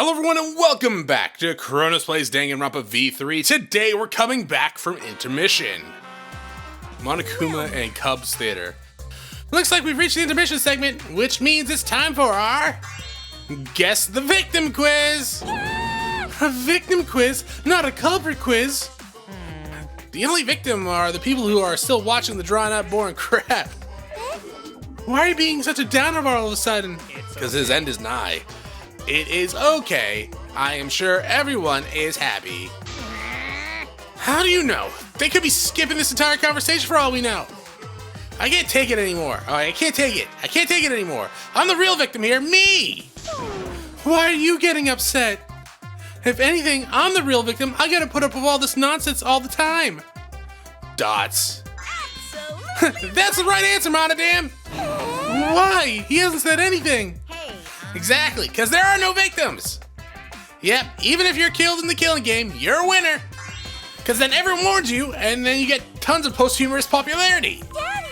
Hello everyone and welcome back to Chronos Plays Danganronpa V3. Today we're coming back from intermission. Monokuma and Cubs Theater. Looks like we've reached the intermission segment, which means it's time for our Guess the Victim quiz. A victim quiz, not a culprit quiz. The only victim are the people who are still watching the drawn out boring crap. Why are you being such a downer all of a sudden? Because his end is nigh. It is okay. I am sure everyone is happy. How do you know? They could be skipping this entire conversation for all we know. I can't take it anymore. Oh, I can't take it. I can't take it anymore. I'm the real victim here, me! Why are you getting upset? If anything, I'm the real victim. I gotta put up with all this nonsense all the time. Dots. That's the right answer, Monodam! Why? He hasn't said anything. Exactly, because there are no victims. Yep, even if you're killed in the killing game, you're a winner. Because then everyone warns you, and then you get tons of posthumous popularity. Daddy!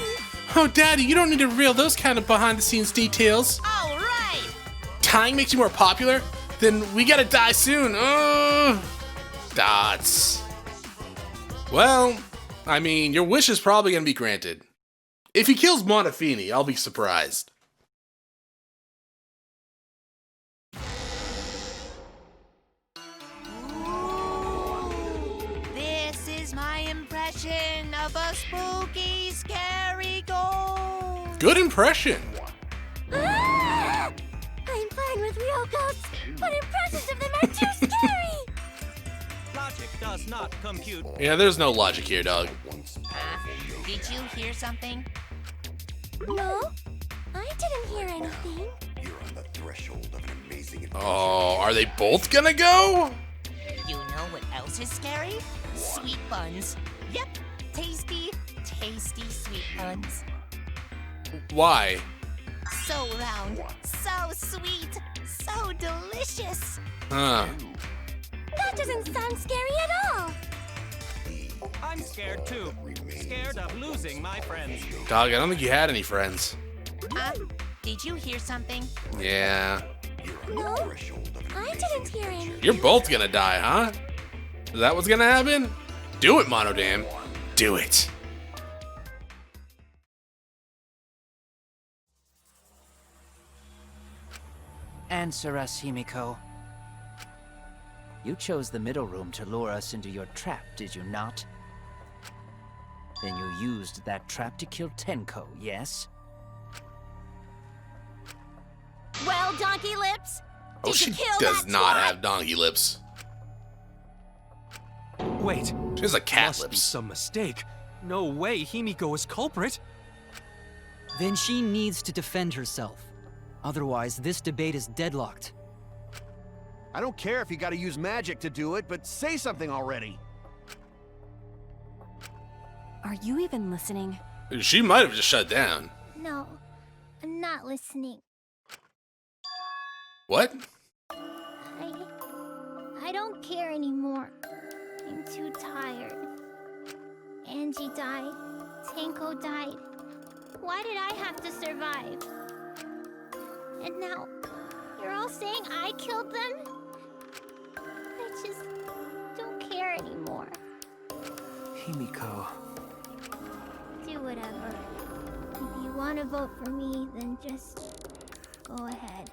Oh, Daddy, you don't need to reveal those kind of behind-the-scenes details. All right! Dying makes you more popular? Then we gotta die soon. Dots. Well, I mean, your wish is probably gonna be granted. If he kills Monofini, I'll be surprised. This is my impression of a spooky, scary ghost. Good impression. I'm fine with real ghosts, but impressions of them are too scary. Logic does not compute. Yeah, there's no logic here, dog. Did you hear something? No, I didn't hear anything. You're on the threshold of an amazing adventure. Oh, are they both gonna go? You know what else is scary? Sweet buns. Yep, tasty, tasty sweet buns. Why? So round, so sweet, so delicious. Huh. That doesn't sound scary at all. I'm scared too. Scared of losing my friends. Dog, I don't think you had any friends. Did you hear something? Yeah. No, I didn't hear anything. You're both gonna die, huh? Is that what's gonna happen? Do it, Monodam. Do it. Answer us, Himiko. You chose the middle room to lure us into your trap, did you not? Then you used that trap to kill Tenko, yes? Well, Donkey Lips, Oh, did you she kill does that not twat? have donkey lips. Wait, She has a cat must be lips. some mistake. No way Himiko is culprit. Then she needs to defend herself. Otherwise, this debate is deadlocked. I don't care if you gotta use magic to do it, but say something already. Are you even listening? She might have just shut down. No, I'm not listening. What? I don't care anymore. I'm too tired. Angie died. Tenko died. Why did I have to survive? And now, you're all saying I killed them? I just don't care anymore. Himiko. Do whatever. If you want to vote for me, then just go ahead.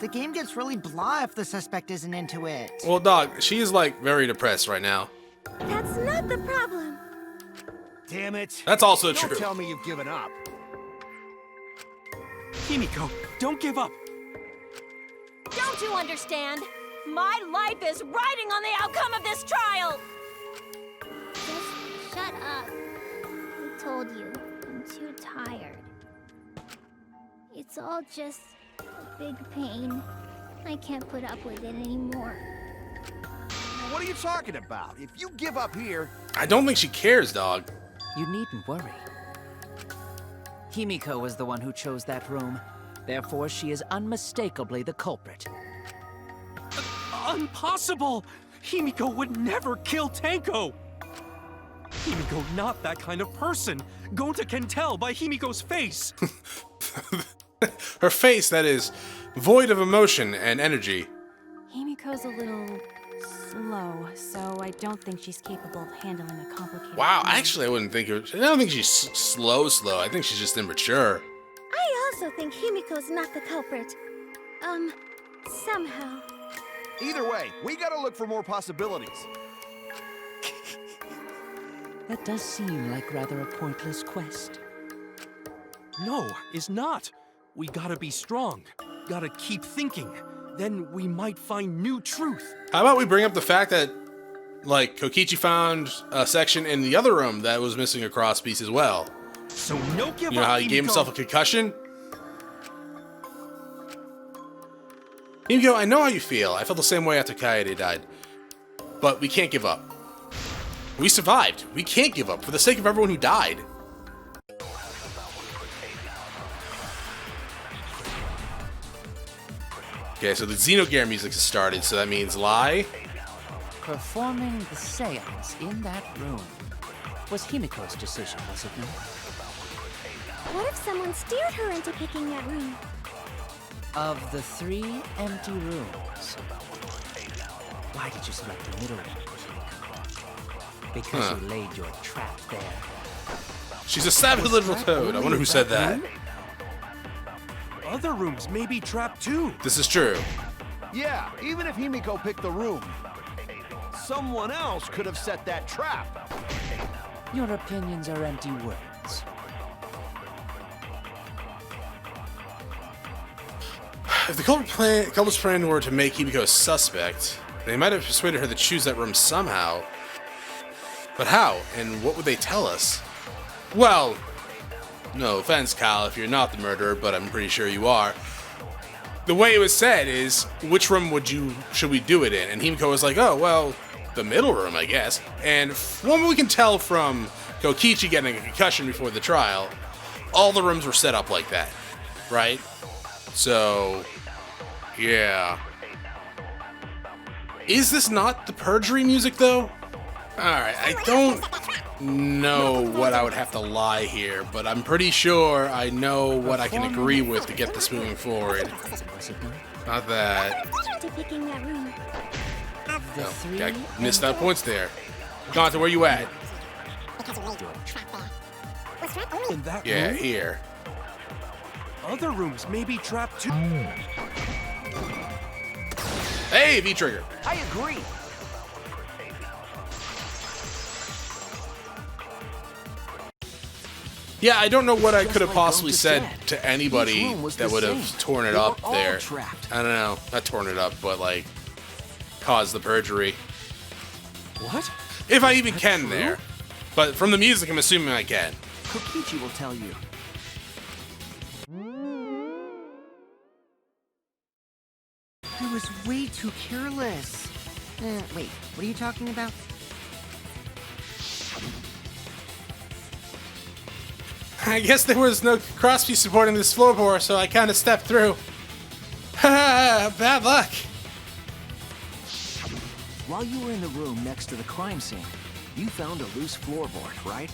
The game gets really blah if the suspect isn't into it. Well, dog, she's like very depressed right now. That's not the problem. Damn it. That's also Don't true. tell me you've given up. Himiko, don't give up. Don't you understand? My life is riding on the outcome of this trial! Just shut up. I told you, I'm too tired. It's all just a big pain. I can't put up with it anymore. What are you talking about? If you give up here... I don't think she cares, dog. You needn't worry. Himiko was the one who chose that room. Therefore, she is unmistakably the culprit. Impossible! Himiko would never kill Tenko! Himiko not that kind of person. Gonta can tell by Himiko's face. Her face, that is. void of emotion and energy. Himiko's a little slow, so I don't think she's capable of handling a complicated Wow, plan. actually, I wouldn't think I don't think she's slow. I think she's just immature. I also think Himiko's not the culprit. Somehow. Either way, we gotta look for more possibilities. That does seem like rather a pointless quest. No, it's not. We gotta be strong. Gotta keep thinking. Then we might find new truth. How about we bring up the fact that, like, Kokichi found a section in the other room that was missing a cross piece as well. So no give up, You know how he gave Himiko. himself a concussion? Himiko, I know how you feel. I felt the same way after Kaede died. But we can't give up. We survived. We can't give up for the sake of everyone who died. Okay, so the Xenogear music has started, so that means lie. Performing the seance in that room was Himiko's decision, was it not? What if someone steered her into picking that room? Of the 3 empty rooms, why did you select the middle one? Because you laid your trap there. She's a savage little toad. I wonder who said that. Other rooms may be trapped too. This is true. Yeah, even if Himiko picked the room, someone else could have set that trap. Your opinions are empty words. If the culprit's plan were to make Himiko a suspect, they might have persuaded her to choose that room somehow. But how? And what would they tell us? Well, no offense, Kyle, if you're not the murderer, but I'm pretty sure you are. The way it was said is, which room should we do it in? And Himiko was like, oh, well, the middle room, I guess. And from what we can tell from Kokichi getting a concussion before the trial, all the rooms were set up like that, right? So, yeah. Is this not the perjury music, though? Alright, I don't know what I would have to lie here, but I'm pretty sure I know what I can agree with to get this moving forward. Not that. To picking that room. No, I missed out points there. Gonta, where you at? In that Yeah, room, here. other rooms may be trapped too. Hey, V-Trigger. I agree. Yeah, I don't know what I Just could have like possibly Gonta said said, to anybody each room was that the would have same. torn it They were up all there. trapped. I don't know. Not torn it up, but like caused the perjury. What? If I even that can true? there. But from the music, I'm assuming I can. Kokichi will tell you. I was way too careless. Wait, what are you talking about? I guess there was no crosspiece supporting this floorboard, so I kind of stepped through. Bad luck. While you were in the room next to the crime scene, you found a loose floorboard, right?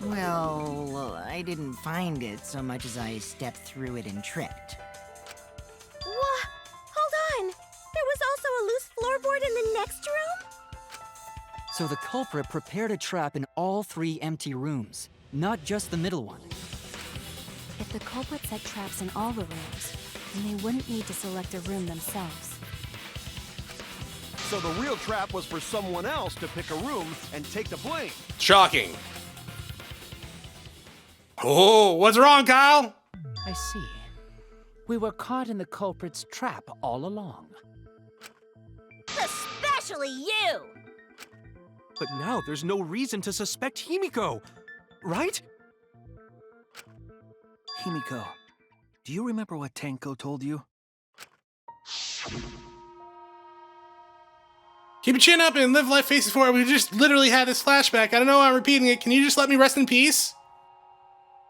Well, I didn't find it so much as I stepped through it and tripped. What? Hold on! There was also a loose floorboard in the next room? So the culprit prepared a trap in all 3 empty rooms, not just the middle one. If the culprit set traps in all the rooms, then they wouldn't need to select a room themselves. So the real trap was for someone else to pick a room and take the blame. Shocking. Oh, what's wrong, Kyle? I see. We were caught in the culprit's trap all along. Especially you! But now there's no reason to suspect Himiko, right? Himiko, do you remember what Tenko told you? Keep your chin up and live life facing forward. We just literally had this flashback. I don't know why I'm repeating it. Can you just let me rest in peace?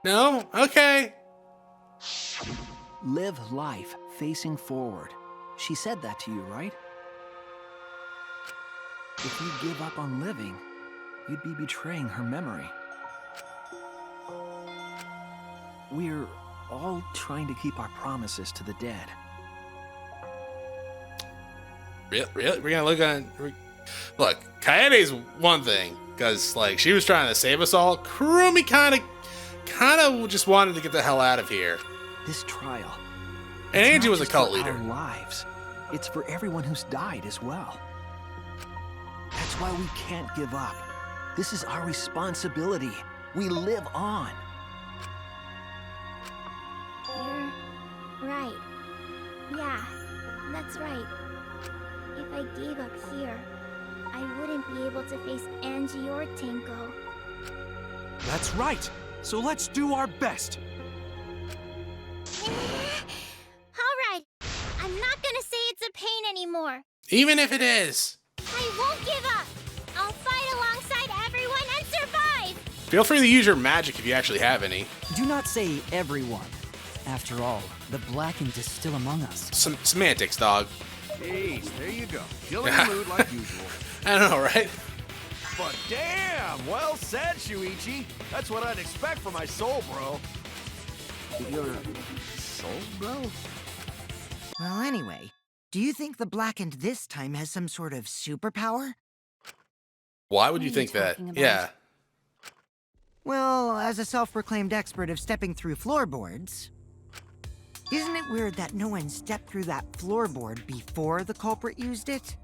No? Okay. Live life facing forward. She said that to you, right? If you give up on living, you'd be betraying her memory. We're all trying to keep our promises to the dead. Really? We're gonna look, Kaede's one thing, because, like, she was trying to save us all. Kurumi kind of just wanted to get the hell out of here. This trial. And it's Angie not was a just cult for leader. Our lives. It's for everyone who's died as well. That's why we can't give up. This is our responsibility. We live on. You're right. Yeah, that's right. If I gave up here, I wouldn't be able to face Angie or Tenko. That's right. So let's do our best. Alright, I'm not gonna say it's a pain anymore. Even if it is. I won't give up. I'll fight alongside everyone and survive. Feel free to use your magic if you actually have any. Do not say everyone. After all, the blackened is still among us. Some semantics, dog. Jeez, there you go. Killing the mood like usual. I don't know, right? But damn, well said, Shuichi. That's what I'd expect from my soul, bro. Your soul, bro? Well, anyway, do you think the Blackened this time has some sort of superpower? Why would you What are think you that? talking about? Yeah. Well, as a self-proclaimed expert of stepping through floorboards, isn't it weird that no one stepped through that floorboard before the culprit used it?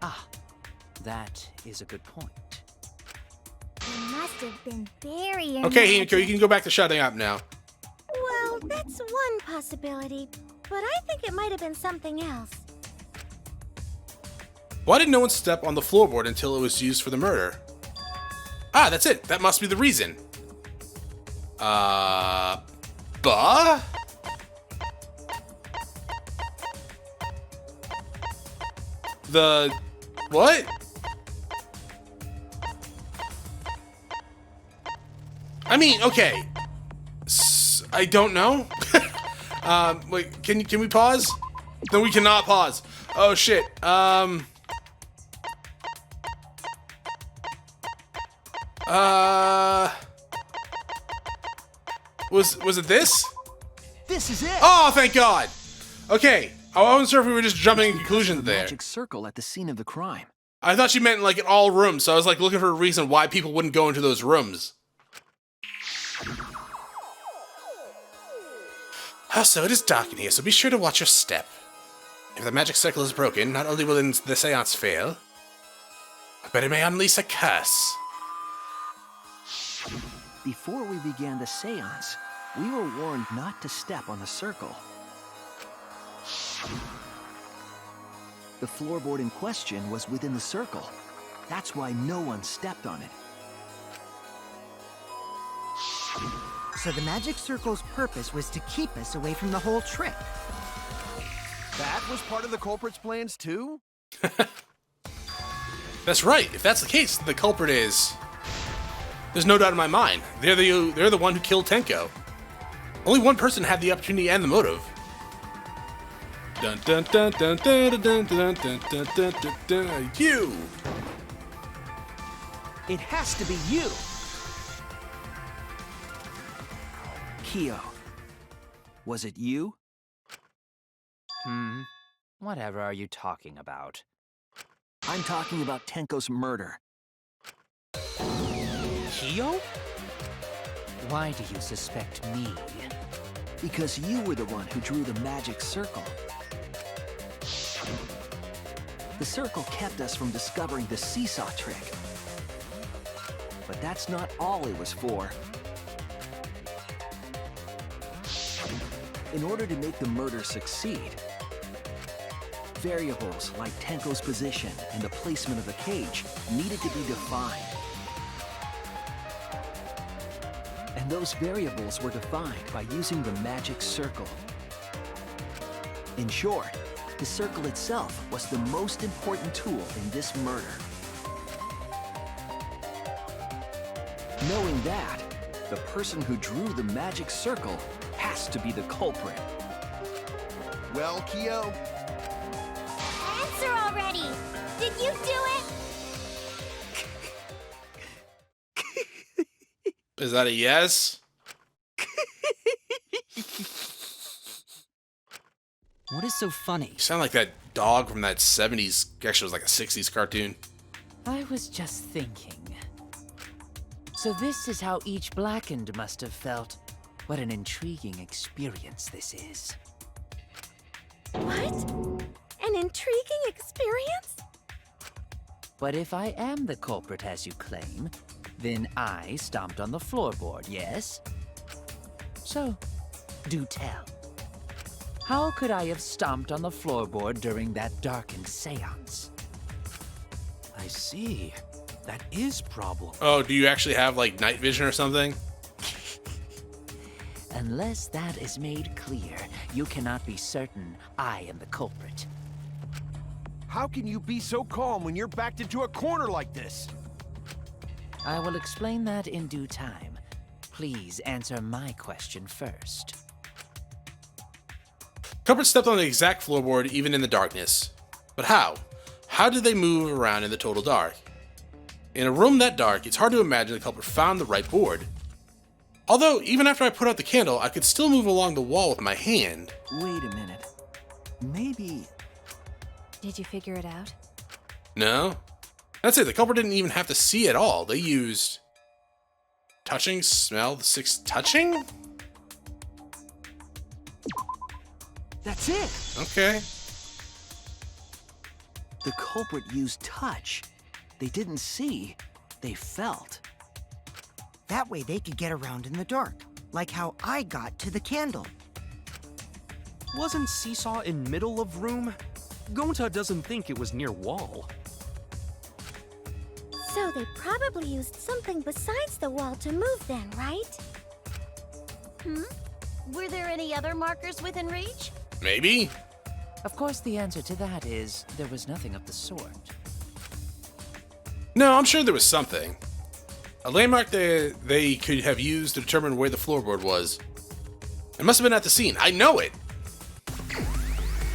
Ah, that is a good point. It must have been very Okay, Himiko, you can go back to shutting up now. Well, that's one possibility, but I think it might have been something else. Why did no one step on the floorboard until it was used for the murder? Ah, that's it. That must be the reason. Bah? The... what? I mean, okay. I don't know. Wait, can we pause? No, we cannot pause. Oh shit. Was it this? This is it! Oh, thank God. Okay, I wasn't sure if we were just jumping to conclusions there. Magic circle at the scene of the crime. I thought you meant like in all rooms, so I was like looking for a reason why people wouldn't go into those rooms. Also, it is dark in here, so be sure to watch your step. If the magic circle is broken, not only will the seance fail, but it may unleash a curse. Before we began the seance, we were warned not to step on the circle. The floorboard in question was within the circle. That's why no one stepped on it. So the magic circle's purpose was to keep us away from the whole trip. That was part of the culprit's plans too? That's right. If that's the case, the culprit is... there's no doubt in my mind. They're the one who killed Tenko. Only one person had the opportunity and the motive. Dun dun dun dun dun dun dun dun dun dun dun dun. You. It has to be you! Kyo. Was it you? Whatever are you talking about? I'm talking about Tenko's murder. Kyo? Why do you suspect me? Because you were the one who drew the magic circle. The circle kept us from discovering the seesaw trick. But that's not all it was for. In order to make the murder succeed, variables like Tenko's position and the placement of the cage needed to be defined. And those variables were defined by using the magic circle. In short, the circle itself was the most important tool in this murder. Knowing that, the person who drew the magic circle has to be the culprit. Well, Kyo, Answer already! Did you do it? Is that a yes? What is so funny? You sound like that dog from that 70s, actually it was like a 60s cartoon. I was just thinking. So this is how each Blackened must have felt. What an intriguing experience this is. What? An intriguing experience? But if I am the culprit as you claim, then I stomped on the floorboard, yes? So, do tell. How could I have stomped on the floorboard during that darkened seance? I see. That is problem. Oh, do you actually have like night vision or something? Unless that is made clear, you cannot be certain I am the culprit. How can you be so calm when you're backed into a corner like this? I will explain that in due time. Please answer my question first. Culprit stepped on the exact floorboard even in the darkness. But how? How did they move around in the total dark? In a room that dark, it's hard to imagine the culprit found the right board. Although, even after I put out the candle, I could still move along the wall with my hand. Wait a minute. Maybe... Did you figure it out? No? That's it, the culprit didn't even have to see at all. They used... touching, smell, the six... touching? That's it! Okay. The culprit used touch. They didn't see, they felt. That way they could get around in the dark, like how I got to the candle. Wasn't Seesaw in middle of room? Gonta doesn't think it was near wall. So they probably used something besides the wall to move then, right? Were there any other markers within reach? Maybe? Of course, the answer to that is there was nothing of the sort. No, I'm sure there was something. A landmark they could have used to determine where the floorboard was. It must have been at the scene. I know it!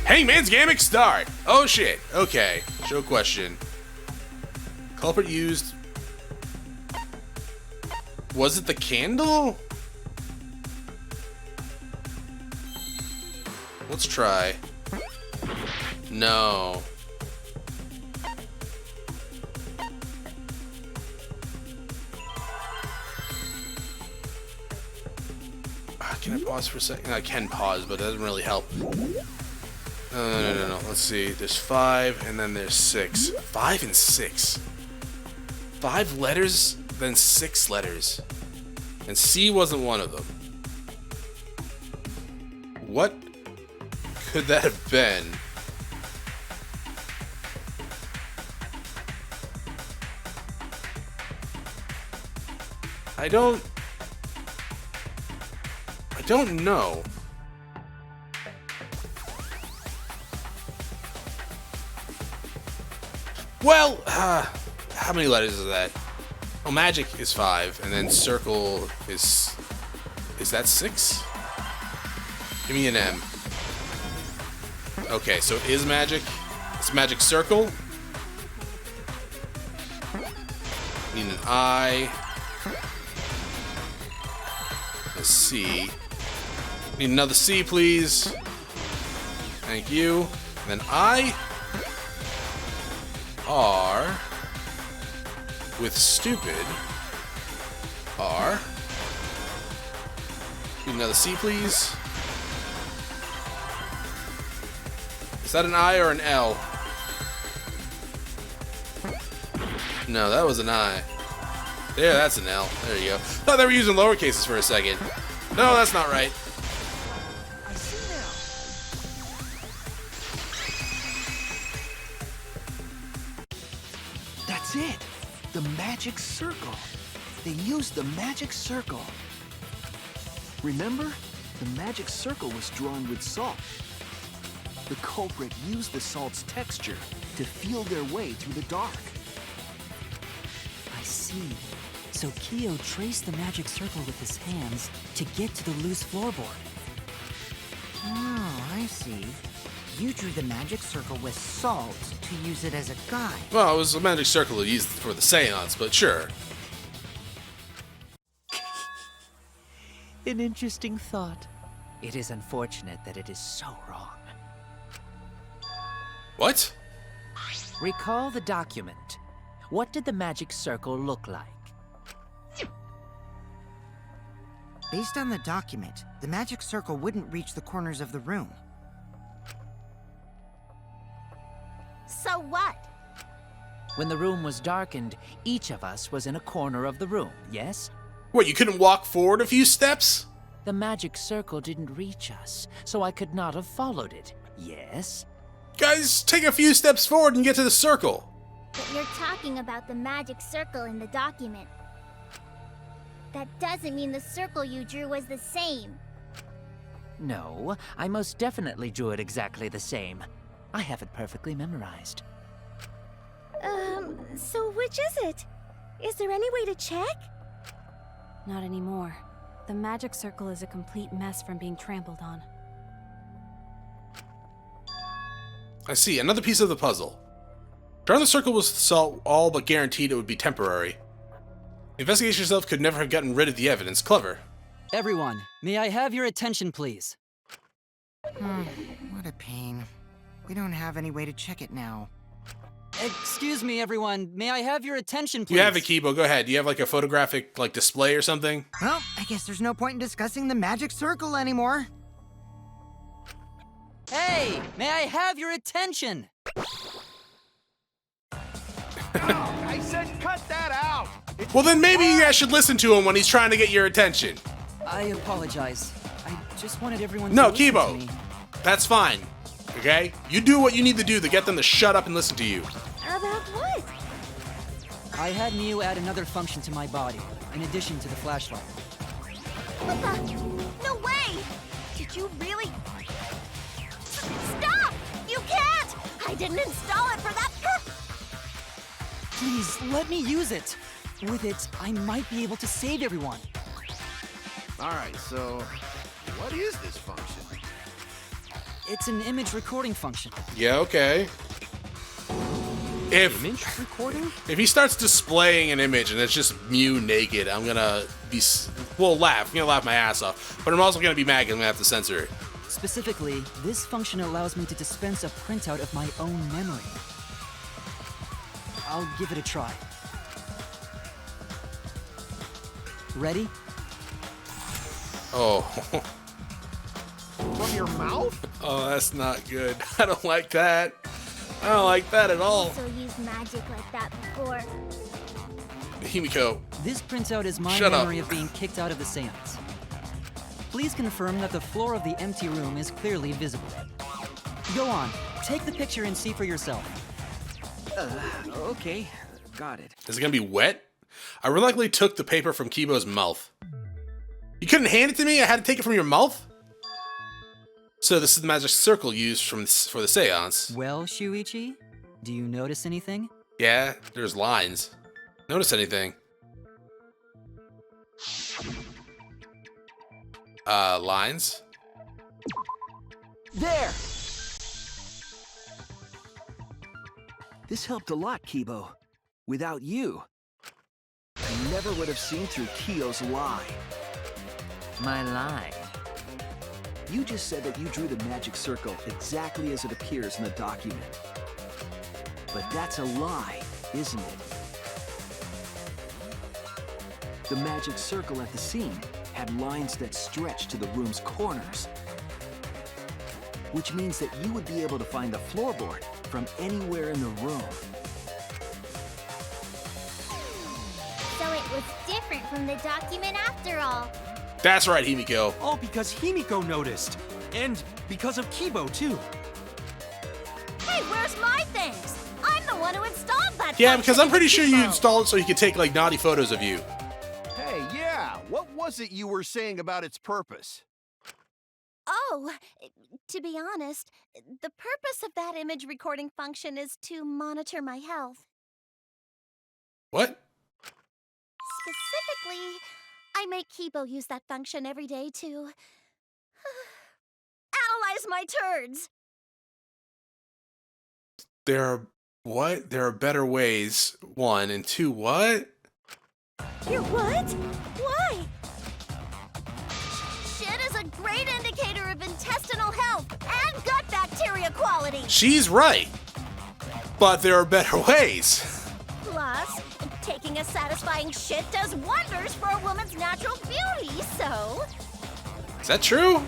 Hangman's Gimmick start! Oh shit. Okay. Show question. Culprit used... Was it the candle? Let's try. No. Can I pause for a second? I can pause, but it doesn't really help. No. Let's see. There's 5, and then there's 6. 5 and 6. 5 letters, then 6 letters. And C wasn't one of them. What could that have been? I don't know. Well, how many letters is that? Well, magic is 5, and then circle is that 6? Give me an M. Okay, so it is magic. It's magic circle. Need an I. A C. Need another C, please. Thank you. And then I. R. With stupid. R. Need another C, please. Is that an I or an L? No, that was an I. There, that's an L. There you go. Thought they were using lowercases for a second. No, that's not right. I see now. That's it. The magic circle. They used the magic circle. Remember? The magic circle was drawn with salt. The culprit used the salt's texture to feel their way through the dark. I see. So Kyo traced the magic circle with his hands to get to the loose floorboard. Oh, I see. You drew the magic circle with salt to use it as a guide. Well, it was a magic circle used for the seance, but sure. An interesting thought. It is unfortunate that it is so wrong. What? Recall the document. What did the magic circle look like? Based on the document, the magic circle wouldn't reach the corners of the room. So what? When the room was darkened, each of us was in a corner of the room, yes? What, you couldn't walk forward a few steps? The magic circle didn't reach us, so I could not have followed it, yes? Guys, take a few steps forward and get to the circle. But you're talking about the magic circle in the document. That doesn't mean the circle you drew was the same. No, I most definitely drew it exactly the same. I have it perfectly memorized. So which is it? Is there any way to check? Not anymore. The magic circle is a complete mess from being trampled on. I see, another piece of the puzzle. Drawing the circle was all but guaranteed it would be temporary. The investigation itself could never have gotten rid of the evidence. Clever. Everyone, may I have your attention, please? What a pain. We don't have any way to check it now. Excuse me, everyone. May I have your attention, please? You have it, Kibo. Go ahead. Do you have like a photographic display or something? Well, I guess there's no point in discussing the magic circle anymore. Hey, may I have your attention? I said cut that out! Well, then maybe you guys should listen to him when he's trying to get your attention. I apologize. I just wanted everyone No, to listen to Kibo. me. That's fine. Okay? You do what you need to do to get them to shut up and listen to you. About what? I had Miu add another function to my body, in addition to the flashlight. What the? No way! Did you really? Stop! You can't! I didn't install it for that Please, let me use it. With it, I might be able to save everyone. Alright, so what is this function? It's an image recording function. Yeah, okay. Image recording? If he starts displaying an image and it's just Mew naked, I'm gonna be laugh. I'm gonna laugh my ass off. But I'm also gonna be mad 'cause I'm gonna have to censor it. Specifically, this function allows me to dispense a printout of my own memory. I'll give it a try. Ready? Oh. From your mouth? Oh, that's not good. I don't like that. I don't like that at all. So used magic like that before. Himiko. This printout is my Shut up. memory of being kicked out of the seance. Please confirm that the floor of the empty room is clearly visible. Go on, take the picture and see for yourself. Okay, got it. Is it gonna be wet? I reluctantly took the paper from Kibo's mouth. You couldn't hand it to me? I had to take it from your mouth? So this is the magic circle used for the seance. Well, Shuichi, do you notice anything? Yeah, there's lines. Notice anything? Lines? There! This helped a lot, Kibo. Without you, I never would have seen through Kyo's lie. My lie. You just said that you drew the magic circle exactly as it appears in the document. But that's a lie, isn't it? The magic circle at the scene had lines that stretched to the room's corners. Which means that you would be able to find the floorboard from anywhere in the room. So it was different from the document after all. That's right, Himiko. All because Himiko noticed. And because of Kibo, too. Hey, where's my things? I'm the one who installed that. Yeah, function because I'm pretty in sure you Kibo. installed it so you could take naughty photos of you. Hey, yeah, what was it you were saying about its purpose? Oh, to be honest, the purpose of that image recording function is to monitor my health. What? Specifically, I make Kibo use that function every day to analyze my turds. There are better ways. 1 and 2. What? You're what? Why? Shit is a great indicator of intestinal health and gut bacteria quality. She's right. But there are better ways. Plus, taking a satisfying shit does wonders for a woman's natural beauty, so... Is that true?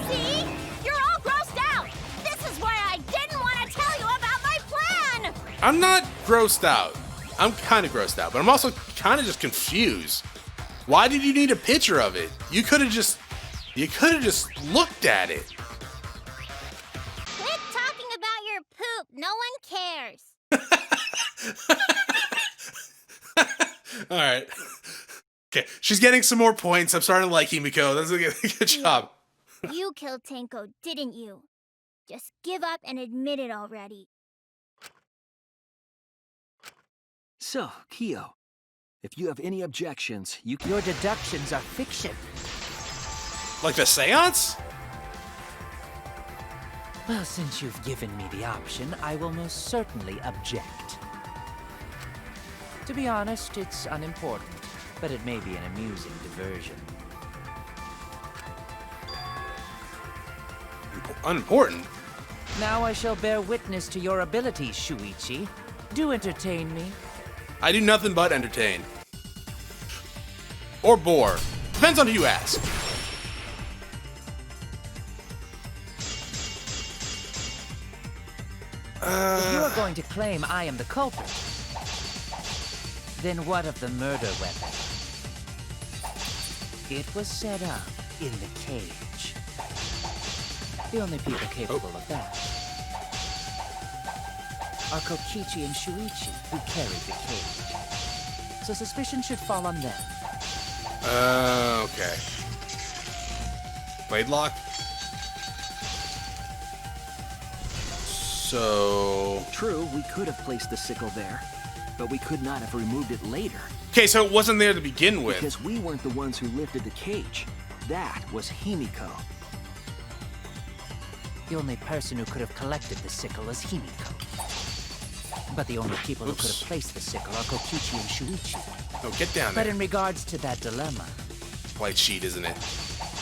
See? You're all grossed out! This is why I didn't want to tell you about my plan! I'm not grossed out. I'm kind of grossed out, but I'm also kind of just confused. Why did you need a picture of it? You could have just looked at it. Quit talking about your poop. No one cares. All right. Okay, she's getting some more points. I'm starting to like Himiko. That's a good job. You killed Tenko, didn't you? Just give up and admit it already. So, Kyo, if you have any objections, you can... Your deductions are fiction. Like the seance? Well, since you've given me the option, I will most certainly object. To be honest, it's unimportant, but it may be an amusing diversion. Unimportant? Now I shall bear witness to your abilities, Shuichi. Do entertain me. I do nothing but entertain. Or bore. Depends on who you ask. If you are going to claim I am the culprit, then what of the murder weapon? It was set up in the cage. The only people capable of that are Kokichi and Shuichi, who carried the cage. So suspicion should fall on them. Okay. Blade lock? So... True, we could have placed the sickle there, but we could not have removed it later. Okay, so it wasn't there to begin with. Because we weren't the ones who lifted the cage. That was Himiko. The only person who could have collected the sickle is Himiko. But the only people who could have placed the sickle are Kokichi and Shuichi. Oh, get down there. But in regards to that dilemma... White sheet, isn't it?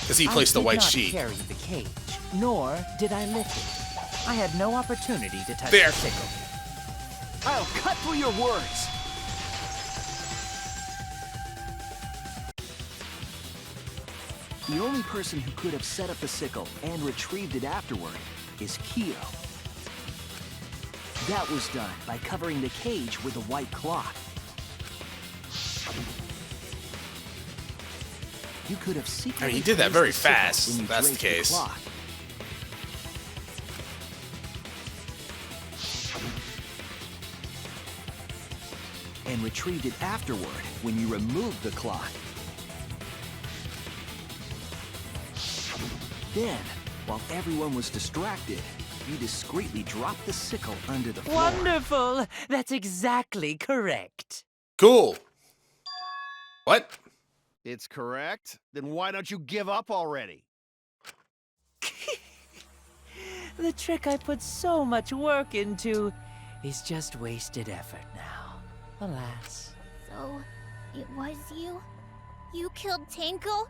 Because he placed the white sheet. I did not carry the cage, nor did I lift it. I had no opportunity to touch there. the sickle. I'll cut through your words. The only person who could have set up the sickle and retrieved it afterward is Kyo. That was done by covering the cage with a white cloth. You could have secretly... I mean, he did that very placed the sickle fast, when you that's the draped case. cloth. And retrieved it afterward when you removed the cloth. Then, while everyone was distracted, you discreetly dropped the sickle under the floor. Wonderful! That's exactly correct. Cool. What? It's correct. Then why don't you give up already? The trick I put so much work into is just wasted effort now. Alas. So, it was you? You killed Tenko?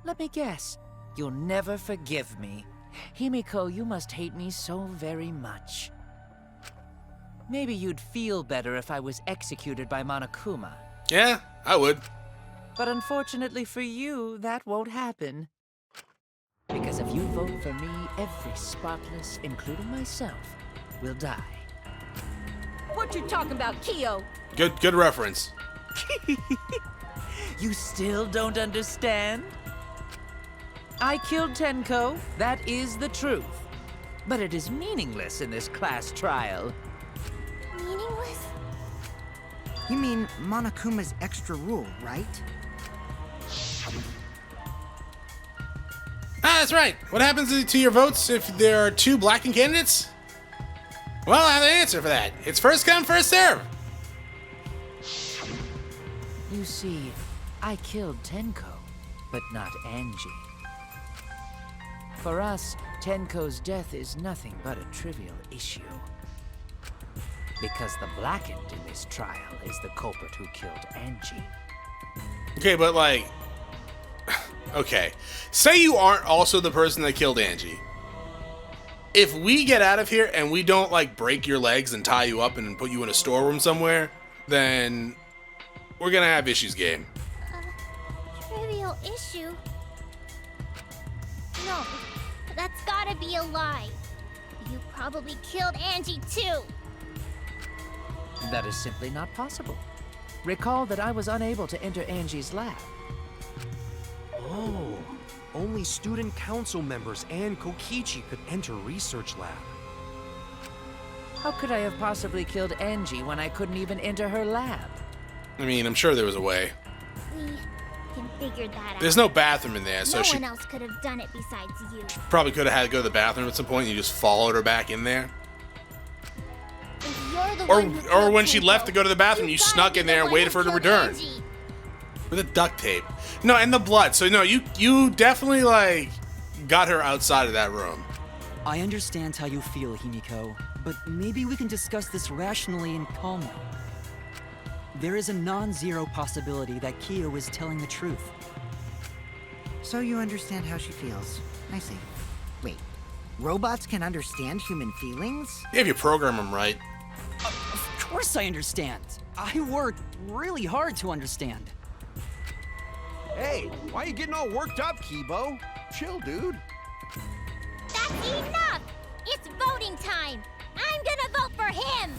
Let me guess. You'll never forgive me. Himiko, you must hate me so very much. Maybe you'd feel better if I was executed by Monokuma. Yeah, I would. But unfortunately for you, that won't happen. Because if you vote for me, every spotless, including myself, will die. What you talking about, Kyo? Good reference. You still don't understand? I killed Tenko, that is the truth. But it is meaningless in this class trial. Meaningless? You mean Monokuma's extra rule, right? Ah, that's right. What happens to your votes if there are two blackened candidates? Well, I have an answer for that. It's first come, first serve. You see, I killed Tenko, but not Angie. For us, Tenko's death is nothing but a trivial issue. Because the blackened in this trial is the culprit who killed Angie. Okay, but like... Okay. Say you aren't also the person that killed Angie. if we get out of here and we don't like break your legs and tie you up and put you in a storeroom somewhere, then we're gonna have issues, game. Trivial issue? No, that's gotta be a lie. You probably killed Angie too. That is simply not possible. Recall that I was unable to enter Angie's lab. Oh, only student council members and Kokichi could enter research lab. How could I have possibly killed Angie when I couldn't even enter her lab? I mean, I'm sure there was a way. We can figure that out. There's no bathroom in there, so no she one else could have done it besides you. probably could have had to go to the bathroom at some point and you just followed her back in there. If you're the Or one who or killed when she Tenko, left to go to the bathroom, you gotta snuck be in the there and one waited who for her to killed return. Angie. With a duct tape. No, and the blood. So no, you definitely like got her outside of that room. I understand how you feel, Himiko, but maybe we can discuss this rationally and calmly. There is a non-zero possibility that Kyo is telling the truth. So you understand how she feels. I see. Wait, robots can understand human feelings? If you program them right. Of course I understand. I worked really hard to understand. Hey, why are you getting all worked up, Kibo? Chill, dude. That's enough! It's voting time! I'm gonna vote for him!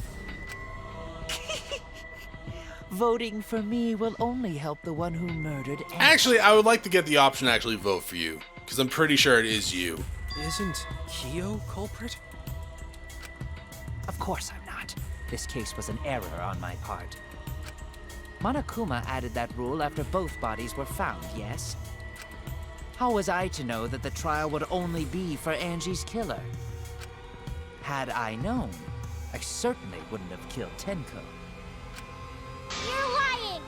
Voting for me will only help the one who murdered Angie. Actually, I would like to get the option to actually vote for you, because I'm pretty sure it is you. Isn't Kyo culprit? Of course I'm not. This case was an error on my part. Monokuma added that rule after both bodies were found, yes? How was I to know that the trial would only be for Angie's killer? Had I known, I certainly wouldn't have killed Tenko. You're lying!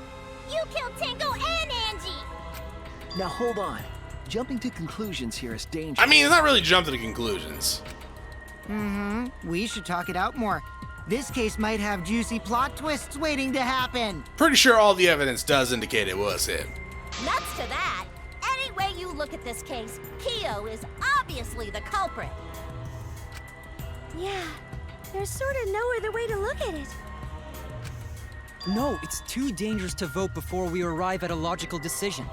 You killed Tenko and Angie! Now hold on. Jumping to conclusions here is dangerous. I mean, it's not really jump to the conclusions. We should talk it out more. This case might have juicy plot twists waiting to happen. Pretty sure all the evidence does indicate it was him. Nuts to that. Any way you look at this case, Kyo is obviously the culprit. Yeah, there's sort of no other way to look at it. No, it's too dangerous to vote before we arrive at a logical decision.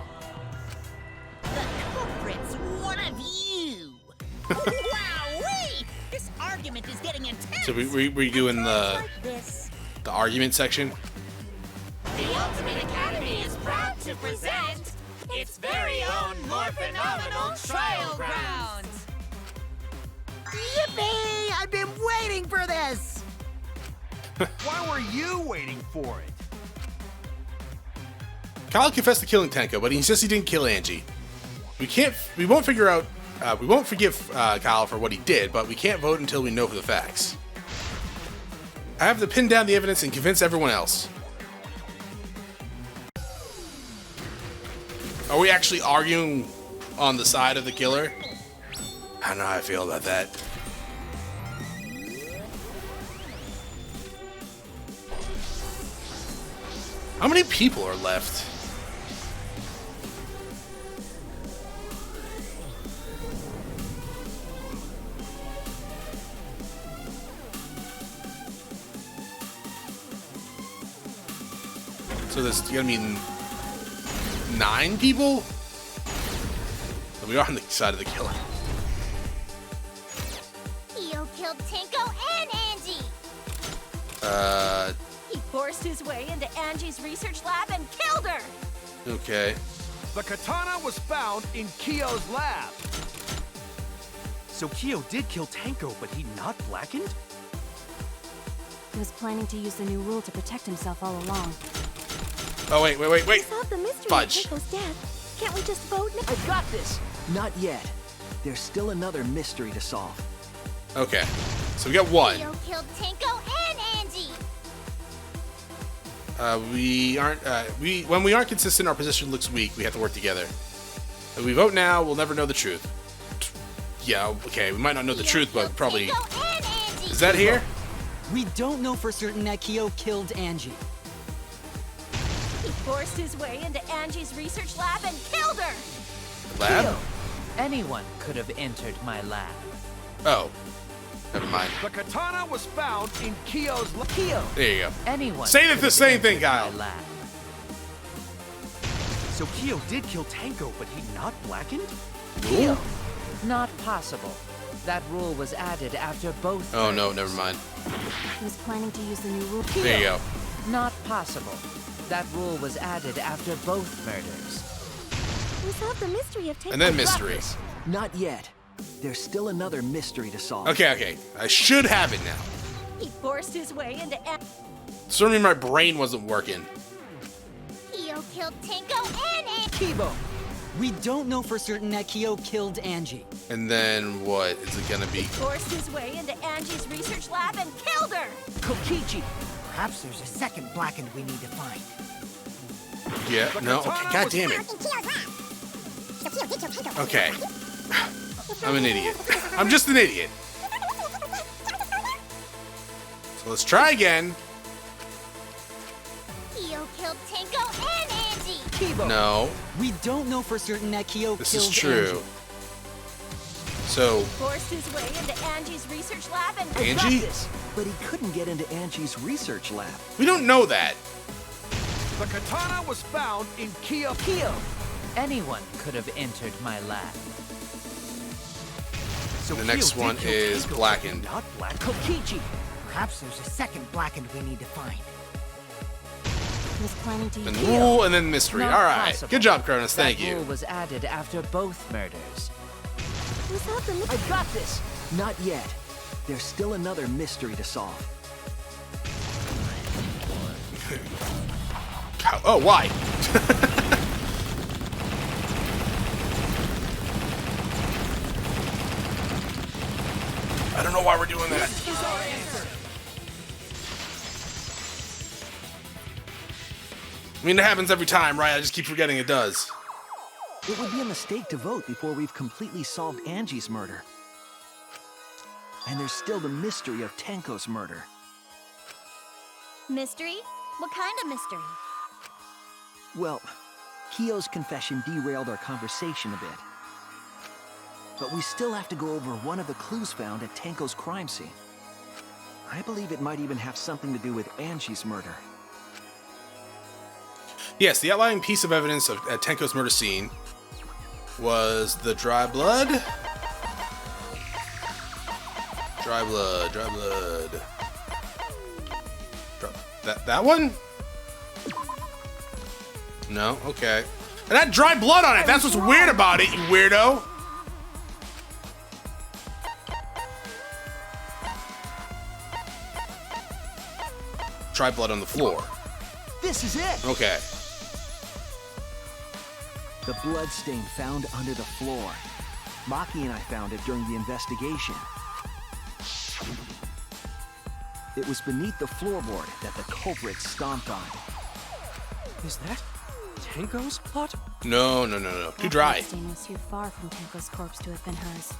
The culprit's one of you. Wowee! This argument is getting intense. So we doing the Like this. argument section? The Ultimate Academy is proud to present its very own more phenomenal trial grounds. Yippee! I've been waiting for this! Why were you waiting for it? Kyle confessed to killing Tenko, but he insists he didn't kill Angie. We won't forgive Kyle for what he did, but we can't vote until we know the facts. I have to pin down the evidence and convince everyone else. Are we actually arguing on the side of the killer? I don't know how I feel about that. How many people are left? So there's gonna be 9 people? We are on the side of the killer. Kyo killed Tenko and Angie! He forced his way into Angie's research lab and killed her. Okay. The katana was found in Kyo's lab. So Kyo did kill Tenko, but he not blackened? He was planning to use the new rule to protect himself all along. Oh, wait. Solve the mystery Fudge. of Tenko's death. Can't we just vote now? I got this! Not yet. There's still another mystery to solve. Okay. So we got 1. Kyo killed Tenko and Angie! When we aren't consistent, our position looks weak. We have to work together. If we vote now, we'll never know the truth. Yeah, okay, we might not know the truth, but probably... Tenko and Angie! Is that here? We don't know for certain that Kyo killed Angie. He forced his way into Angie's research lab and killed her. Lab? Kyo, Anyone could have entered my lab. Oh. Never mind. The katana was found in Kyo's lab. There you go. Anyone Say could the have same thing, entered my Kyle. lab. So Kyo did kill Tenko, but he not blackened? Kyo. Not possible. That rule was added after both. Oh no, never mind. He was planning to use the new rule. There you go. Not possible. That rule was added after both murders. We solved the mystery of Tenko. And then mystery. Not yet. There's still another mystery to solve. Okay. I should have it now. He forced his way into. Certainly my brain wasn't working. Kyo killed Tenko and Angie. Kibo, we don't know for certain that Kyo killed Angie. And then what is it gonna be? Forced his way into Angie's research lab and killed her. Kokichi! Perhaps there's a second blackened we need to find. Yeah, no, okay, god damn it. Okay. I'm an idiot. I'm just an idiot. So let's try again. Kyo killed Tenko and Angie. Kibo, No, we don't know for certain that Kyo this killed is true. Angie. So, Forced his way into Angie's research lab and. Angie? But he couldn't get into Angie's research lab. We don't know that. The katana was found in Kyo. Anyone could have entered my lab. So The Kyo next did one kill is Tenko, but blackened. Not blackened. Kokichi! Perhaps there's a second blackened we need to find. He was planning to use. And rule and then mystery. Not Alright. possible. Good job, Chronos. Thank That rule you. was added after both murders. We solved the mystery. I've got this. Not yet. There's still another mystery to solve. Oh, why? I don't know why we're doing that. I mean, it happens every time, right? I just keep forgetting it does. It would be a mistake to vote before we've completely solved Angie's murder. And there's still the mystery of Tenko's murder. Mystery? What kind of mystery? Well, Kyo's confession derailed our conversation a bit. But we still have to go over one of the clues found at Tenko's crime scene. I believe it might even have something to do with Angie's murder. Yes, the outlying piece of evidence at Tenko's murder scene was the dry blood. Dry blood. That one? No? Okay. And that dry blood on it! That's what's weird about it, you weirdo! Dry blood on the floor. This is it! Okay. The blood stain found under the floor. Maki and I found it during the investigation. It was beneath the floorboard that the culprit stomped on. Is that Tenko's plot? No. Too dry. That stain was too far from Tenko's corpse to have been hers.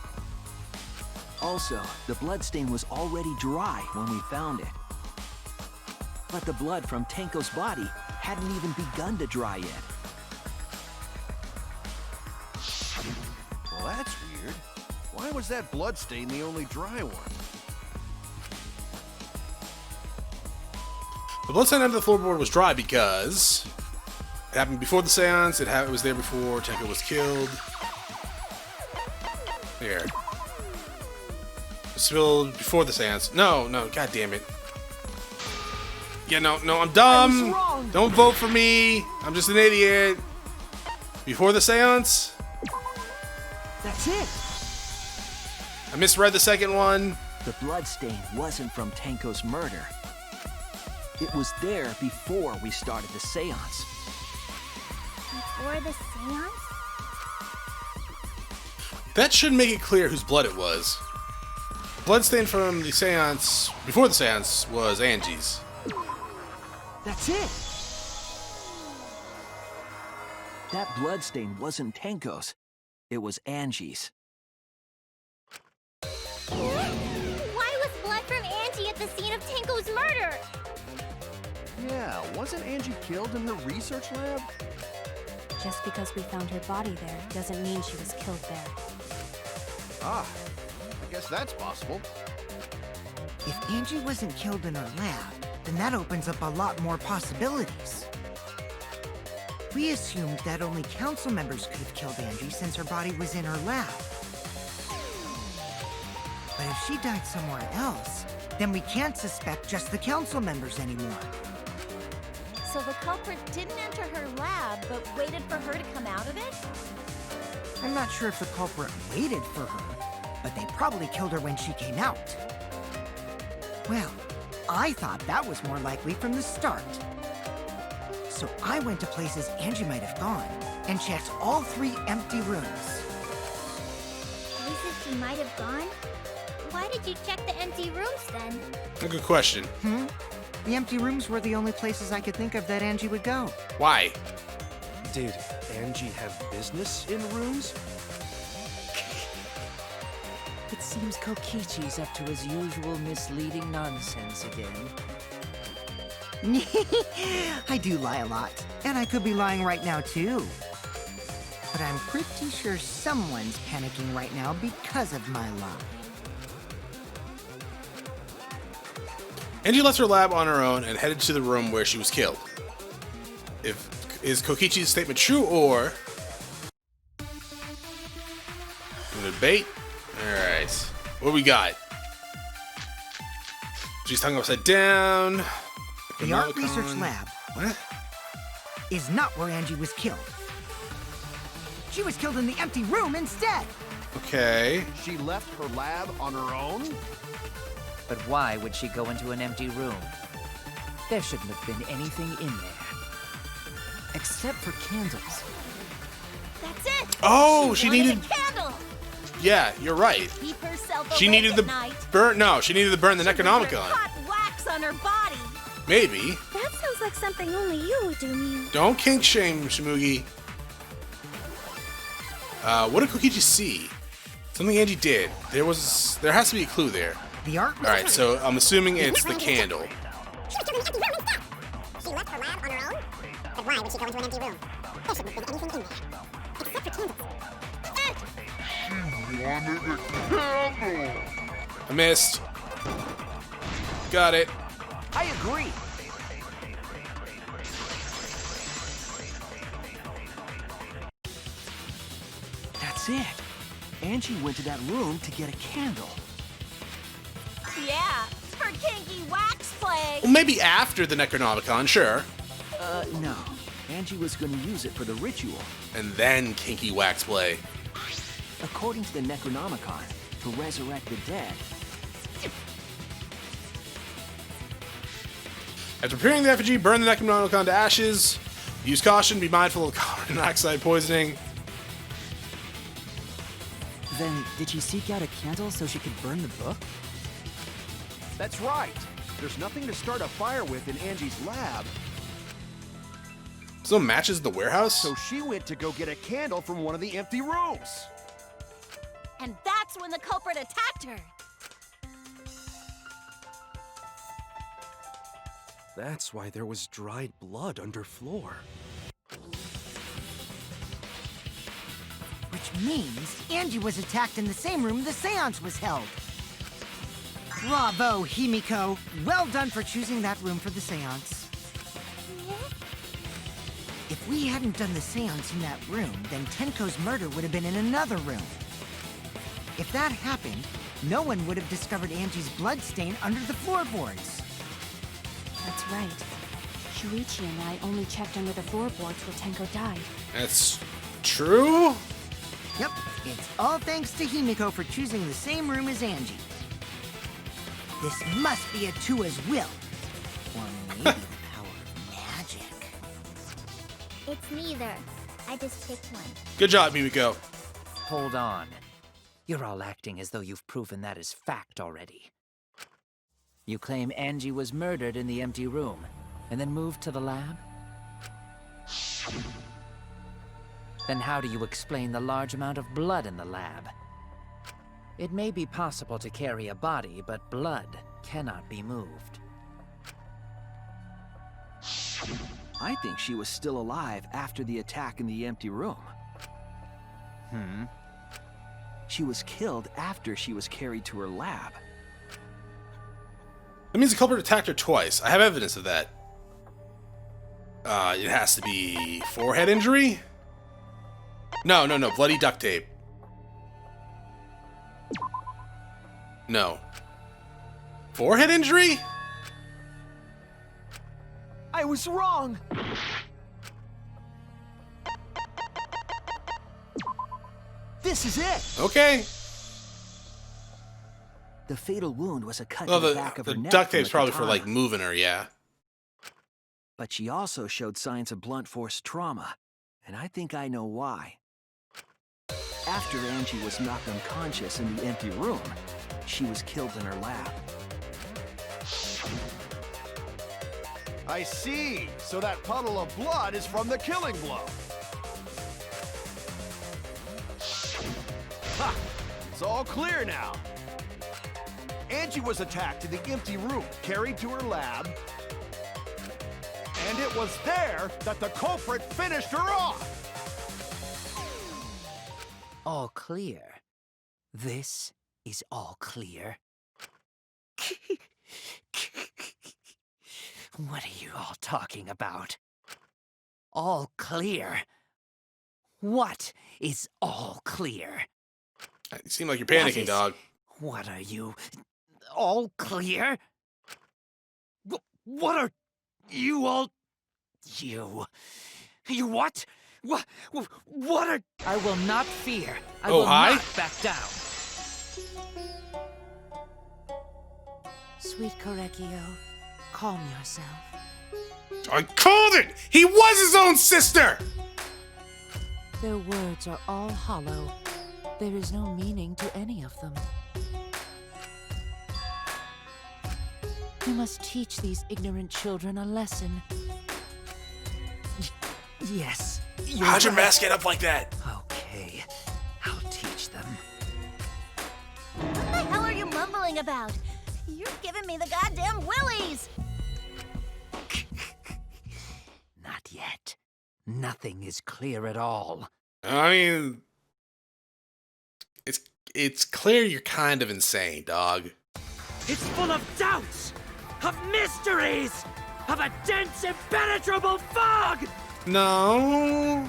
Also, the blood stain was already dry when we found it. But the blood from Tenko's body hadn't even begun to dry yet. Well, that's weird. Why was that blood stain the only dry one? The blood stain under the floorboard was dry because it happened before the seance. It was there before Tenko was killed. There. It spilled before the seance. No, god damn it. Yeah, no, I'm dumb. Don't vote for me. I'm just an idiot. Before the seance? That's it! I misread the second one. The blood stain wasn't from Tenko's murder. It was there before we started the seance. Before the seance? That should make it clear whose blood it was. The blood stain from the seance, before the seance, was Angie's. That's it! That blood stain wasn't Tenko's. It was Angie's. Why was blood from Angie at the scene of Tenko's murder? Yeah, wasn't Angie killed in her research lab? Just because we found her body there doesn't mean she was killed there. Ah, I guess that's possible. If Angie wasn't killed in her lab, then that opens up a lot more possibilities. We assumed that only council members could have killed Angie since her body was in her lab. But if she died somewhere else, then we can't suspect just the council members anymore. So the culprit didn't enter her lab, but waited for her to come out of it? I'm not sure if the culprit waited for her, but they probably killed her when she came out. Well, I thought that was more likely from the start. So I went to places Angie might have gone and checked all 3 empty rooms. Places she might have gone? Why did you check the empty rooms then? A good question. The empty rooms were the only places I could think of that Angie would go. Why? Did Angie have business in rooms? It seems Kokichi's up to his usual misleading nonsense again. I do lie a lot, and I could be lying right now too. But I'm pretty sure someone's panicking right now because of my lie. Angie left her lab on her own and headed to the room where she was killed. Is Kokichi's statement true, or... Gonna debate? Alright. What we got? She's hung upside down. The art research lab What? is not where Angie was killed. She was killed in the empty room instead. Okay. She left her lab on her own? But why would she go into an empty room? There shouldn't have been anything in there. Except for candles. That's it! Oh, she wanted needed... a candle! Yeah, you're right. Keep herself She awake needed at the night. burn. No, she needed to burn the She put Necronomicon. hot wax on her body. Maybe. That sounds like something only you would do, Mew. Don't kink shame, Shmugi. What did Kokichi see? Something Angie did. There has to be a clue there. The art. All right, so I'm assuming it's the candle. She left her lab on her own? But why would she go into an empty room? There shouldn't have been anything in there. Except for candles. I missed. Got it. I agree. That's it. Angie went to that room to get a candle. Yeah, for kinky wax play. Well, maybe after the Necronomicon, sure. No. Angie was going to use it for the ritual. And then kinky wax play. According to the Necronomicon, to resurrect the dead. After preparing the effigy, burn the Necronomicon to ashes. Use caution, be mindful of carbon monoxide poisoning. Then, did she seek out a candle so she could burn the book? That's right. There's nothing to start a fire with in Angie's lab. So matches in the warehouse? So she went to go get a candle from one of the empty rooms. And that's when the culprit attacked her. That's why there was dried blood under floor. Which means Angie was attacked in the same room the seance was held. Bravo, Himiko. Well done for choosing that room for the seance. If we hadn't done the seance in that room, then Tenko's murder would have been in another room. If that happened, no one would have discovered Angie's bloodstain under the floorboards. That's right. Shuichi and I only checked under the floorboards where Tenko died. That's true? Yep, it's all thanks to Himiko for choosing the same room as Angie. This must be a Tua's will. Or maybe the power of magic. It's neither. I just picked one. Good job, Mimiko. Hold on. You're all acting as though you've proven that as fact already. You claim Angie was murdered in the empty room, and then moved to the lab? Then how do you explain the large amount of blood in the lab? It may be possible to carry a body, but blood cannot be moved. I think she was still alive after the attack in the empty room. She was killed after she was carried to her lab. That means the culprit attacked her twice. I have evidence of that. It has to be forehead injury? No, bloody duct tape. No. Forehead injury? I was wrong! This is it! Okay. The fatal wound was a cut Well, to the back of her the neck. duct from tape's a probably for, katana. like, moving her, yeah. But she also showed signs of blunt force trauma, and I think I know why. After Angie was knocked unconscious in the empty room, she was killed in her lab. I see. So that puddle of blood is from the killing blow. Ha! It's all clear now. Angie was attacked in the empty room, carried to her lab, and it was there that the culprit finished her off. All clear. This is all clear. What are you all talking about? All clear? What is all clear? You seem like you're panicking, dog. What are you? All clear? What are you all? You what? What are? I will not fear. I will not back down. Sweet Korekio, calm yourself. I called it! He was his own sister! Their words are all hollow. There is no meaning to any of them. You must teach these ignorant children a lesson. Yes. How'd your mask get up like that? Okay, I'll teach them. What the hell are you mumbling about? You're giving me the goddamn willies! Not yet. Nothing is clear at all. I mean, it's clear you're kind of insane, dog. It's full of doubts, of mysteries, of a dense, impenetrable fog! No.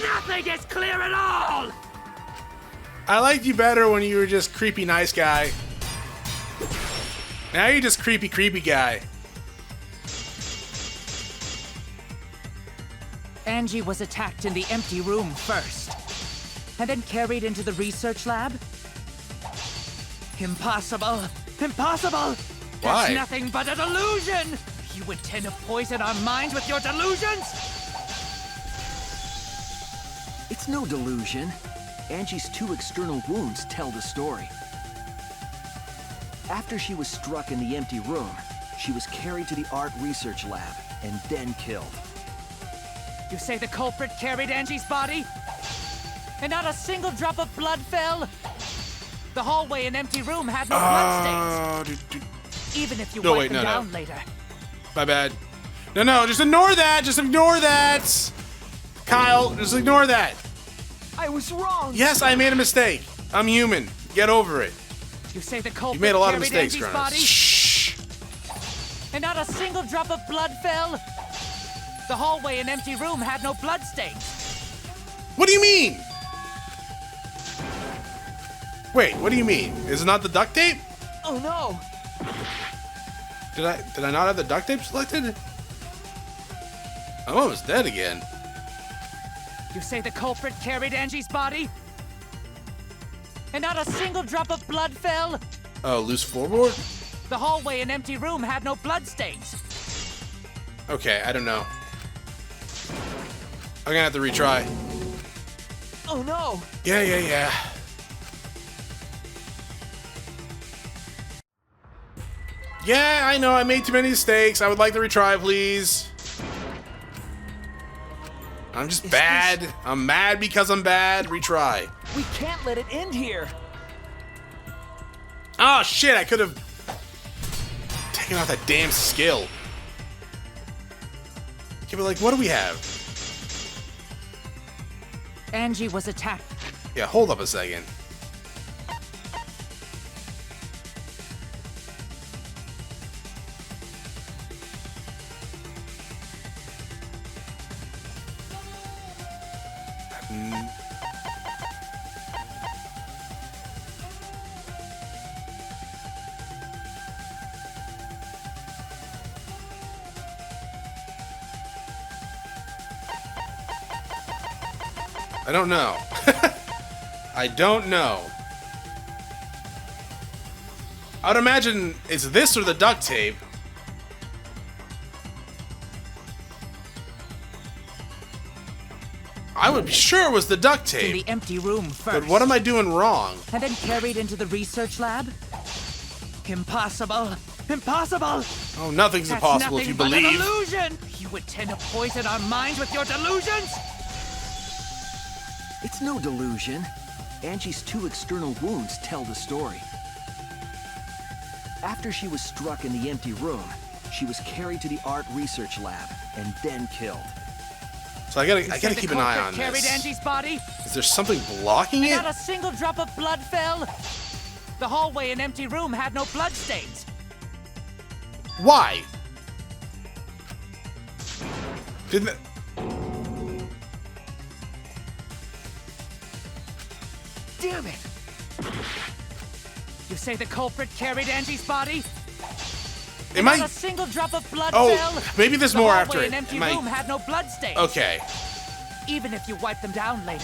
Nothing is clear at all! I liked you better when you were just creepy nice guy. Now you're just creepy guy. Angie was attacked in the empty room first, and then carried into the research lab? Impossible! Impossible! Why? That's nothing but a delusion! You intend to poison our minds with your delusions? It's no delusion. Angie's 2 external wounds tell the story. After she was struck in the empty room, she was carried to the art research lab and then killed. You say the culprit carried Angie's body? And not a single drop of blood fell? The hallway and empty room had no bloodstains. Even if you wipe them down later. My bad. No, just ignore that. Just ignore that. Kyle, just ignore that. I was wrong. Yes, I made a mistake. I'm human. Get over it. You say the culprit You made a lot of carried mistakes, Angie's Chronos. body? Shh. And not a single drop of blood fell? The hallway and empty room had no bloodstains. What do you mean? Wait, what do you mean? Is it not the duct tape? Oh no! Did I not have the duct tape selected? I'm almost dead again. You say the culprit carried Angie's body? And not a single drop of blood fell? Oh, loose floorboard? The hallway and empty room had no bloodstains. Okay, I don't know. I'm gonna have to retry. Oh no! Yeah. Yeah, I know, I made too many mistakes. I would like to retry, please. I'm just bad. I'm mad because I'm bad. Retry. We can't let it end here. Oh shit, I could have taken out that damn skill. Okay, but like, what do we have? Angie was attacked. Yeah, hold up a second. I don't know. I don't know. I'd imagine it's this or the duct tape. I would be sure it was the duct In tape. the empty room first. But what am I doing wrong? And then carried into the research lab? Impossible! Impossible! Oh, nothing's That's impossible if nothing you but believe. an illusion! You intend to poison our minds with your delusions? It's no delusion. Angie's 2 external wounds tell the story. After she was struck in the empty room, she was carried to the art research lab and then killed. So I gotta keep an eye on carried this. Angie's body? Is there something blocking it? Not a single drop of blood fell. The hallway and empty room had no blood stains. Why? Didn't it? Damn it! You say the culprit carried Angie's body? Am Not I? a single drop of blood Oh, fell. maybe there's The more hallway after it. and empty Am I- room had no blood stains. Okay. Even if you wipe them down later,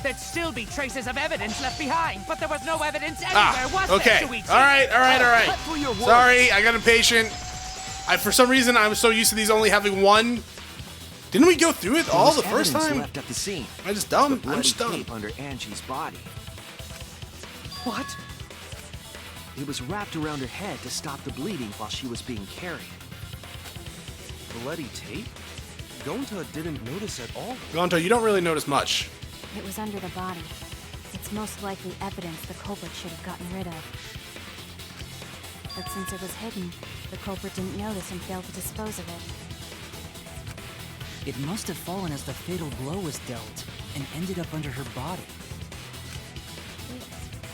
there'd still be traces of evidence left behind. But there was no evidence anywhere, was okay. there, Shuichi? All right. Cut through your words. Sorry, I got impatient. For some reason, I was so used to these only having one. Didn't we go through it There all was the first evidence time? left at the scene. Am I just dumb? The I'm bloody just dumb. tape under Angie's body. What? It was wrapped around her head to stop the bleeding while she was being carried. Bloody tape? Gonta didn't notice at all. Gonto, you don't really notice much. It was under the body. It's most likely evidence the culprit should have gotten rid of. But since it was hidden, the culprit didn't notice and failed to dispose of it. It must have fallen as the fatal blow was dealt and ended up under her body.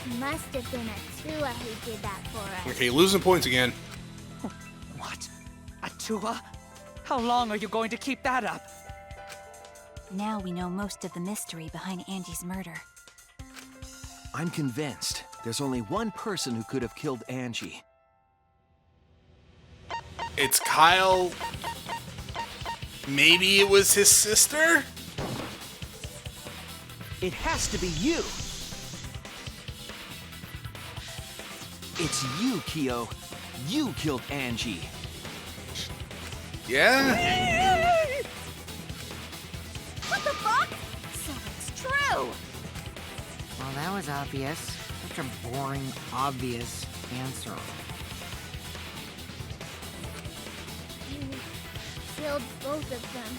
It must have been Atua who did that for us. Okay, losing points again. What? Atua? How long are you going to keep that up? Now we know most of the mystery behind Angie's murder. I'm convinced there's only one person who could have killed Angie. It's Kyle. Maybe it was his sister? It has to be you. It's you, Kyo. You killed Angie. Yeah? What the fuck? So it's true. Well, that was obvious. Such a boring, obvious answer. You killed both of them.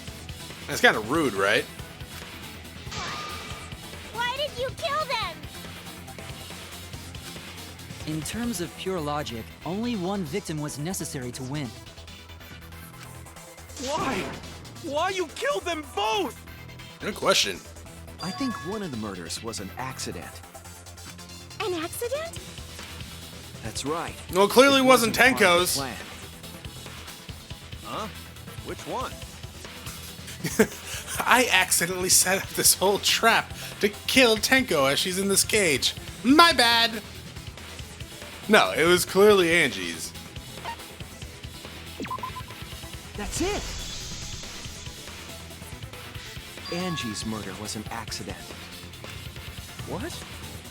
That's kind of rude, right? Why did you kill them? In terms of pure logic, only one victim was necessary to win. Why? Why you killed them both? Good question. I think one of the murders was an accident. An accident? That's right. Well, it clearly It wasn't part of the Tenko's. plan. Huh? Which one? I accidentally set up this whole trap to kill Tenko as she's in this cage. My bad. No, it was clearly Angie's. That's it. Angie's murder was an accident. What?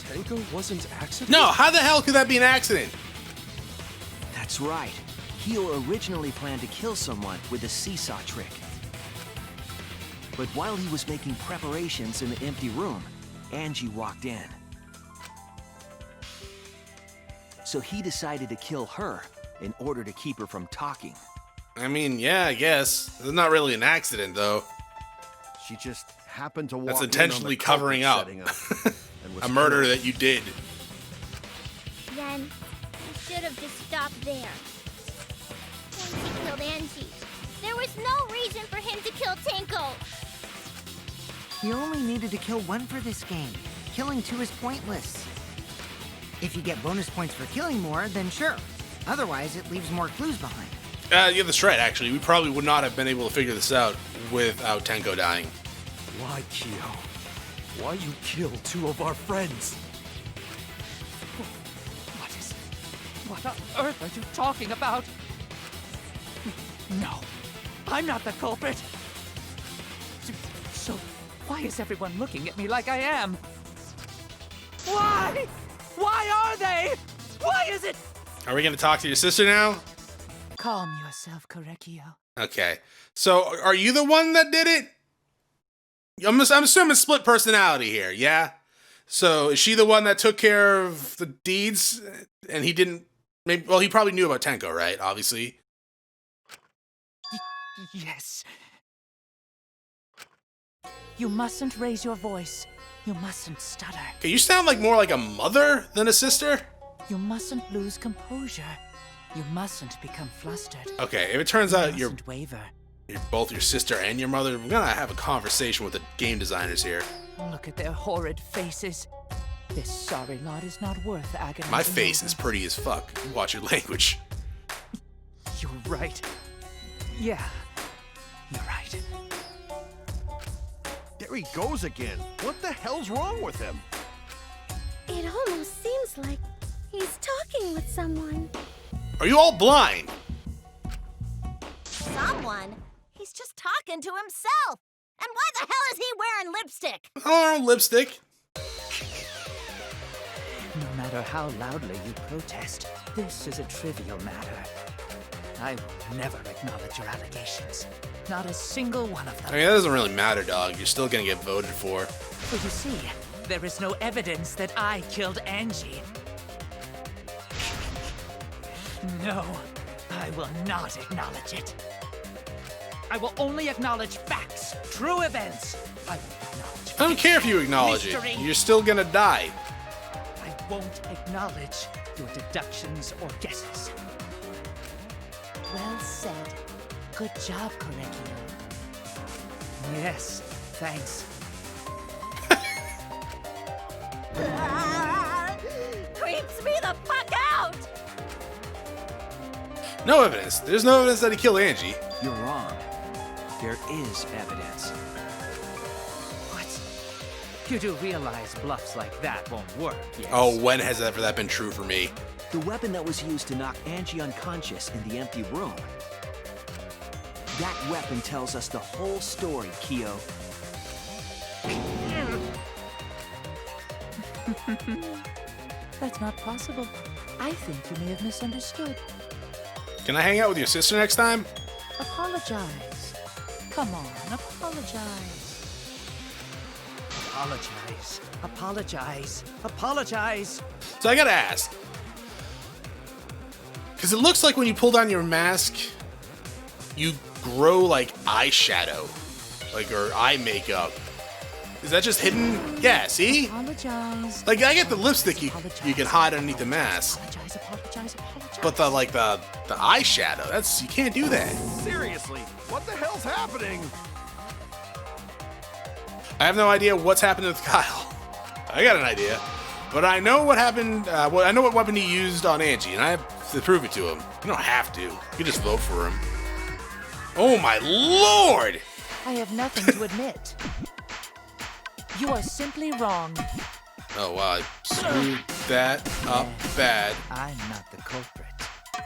Tenko wasn't accident? No, how the hell could that be an accident? That's right. Kyo originally planned to kill someone with a seesaw trick. But while he was making preparations in the empty room, Angie walked in. So he decided to kill her in order to keep her from talking. I mean, yeah, I guess. It's not really an accident, though. She just happened to walk That's in on intentionally the covering up culprit setting up and was a murder killed. that you did. Then you should have just stopped there. Once he killed Angie, there was no reason for him to kill Tenko. You only needed to kill one for this game. Killing two is pointless. If you get bonus points for killing more, then sure. Otherwise, it leaves more clues behind. Yeah, that's right, actually. We probably would not have been able to figure this out without Tenko dying. Why, Kyo? Why you killed 2 of our friends? What on earth are you talking about? No, I'm not the culprit. So, why is everyone looking at me like I am? Why? Why are they? Why is it? Are we gonna talk to your sister now? Calm yourself, Korekio. Okay. So, are you the one that did it? I'm assuming split personality here, yeah? So, is she the one that took care of the deeds? And he didn't... Maybe, well, he probably knew about Tenko, right? Obviously. Yes. You mustn't raise your voice. You mustn't stutter. Okay, you sound like more like a mother than a sister? You mustn't lose composure. You mustn't become flustered. Okay, if it turns out you're waver. You're both your sister and your mother, we're gonna have a conversation with the game designers here. Look at their horrid faces. This sorry lot is not worth agonizing. My face is pretty as fuck. Watch your language. You're right. Yeah, you're right. There he goes again. What the hell's wrong with him? It almost seems like he's talking with someone. Are you all blind? Someone? He's just talking to himself. And why the hell is he wearing lipstick? Oh, lipstick. No matter how loudly you protest, this is a trivial matter. I will never acknowledge your allegations. Not a single one of them. I mean, that doesn't really matter, dog. You're still gonna get voted for. Well, you see, there is no evidence that I killed Angie. No, I will not acknowledge it. I will only acknowledge facts, true events. I won't acknowledge I don't care if you acknowledge mystery. it. You're still gonna die. I won't acknowledge your deductions or guesses. Well said. Good job, Korekio. Yes, thanks. Creeps me the fuck out! No evidence. There's no evidence that he killed Angie. You're wrong. There is evidence. What? You do realize bluffs like that won't work, yes? Oh, when has ever that been true for me? The weapon that was used to knock Angie unconscious in the empty room. That weapon tells us the whole story, Kyo. That's not possible. I think you may have misunderstood. Can I hang out with your sister next time? Apologize. Come on, apologize. Apologize. Apologize. Apologize. So I gotta ask. Because it looks like when you pull down your mask, you grow like eyeshadow. Like, or eye makeup. Is that just hidden? Yeah, see? Apologize. Like, I get the lipstick you can hide underneath the mask. Apologize, apologize, apologize. But the eyeshadow, that's, you can't do that. Seriously, what the hell's happening? I have no idea what's happening with Kyle. I got an idea. But I know what happened, I know what weapon he used on Angie, and I have to prove it to him. You don't have to. You can just vote for him. Oh my lord! I have nothing to admit. You are simply wrong. Oh wow, I screwed that up bad. I'm not the culprit.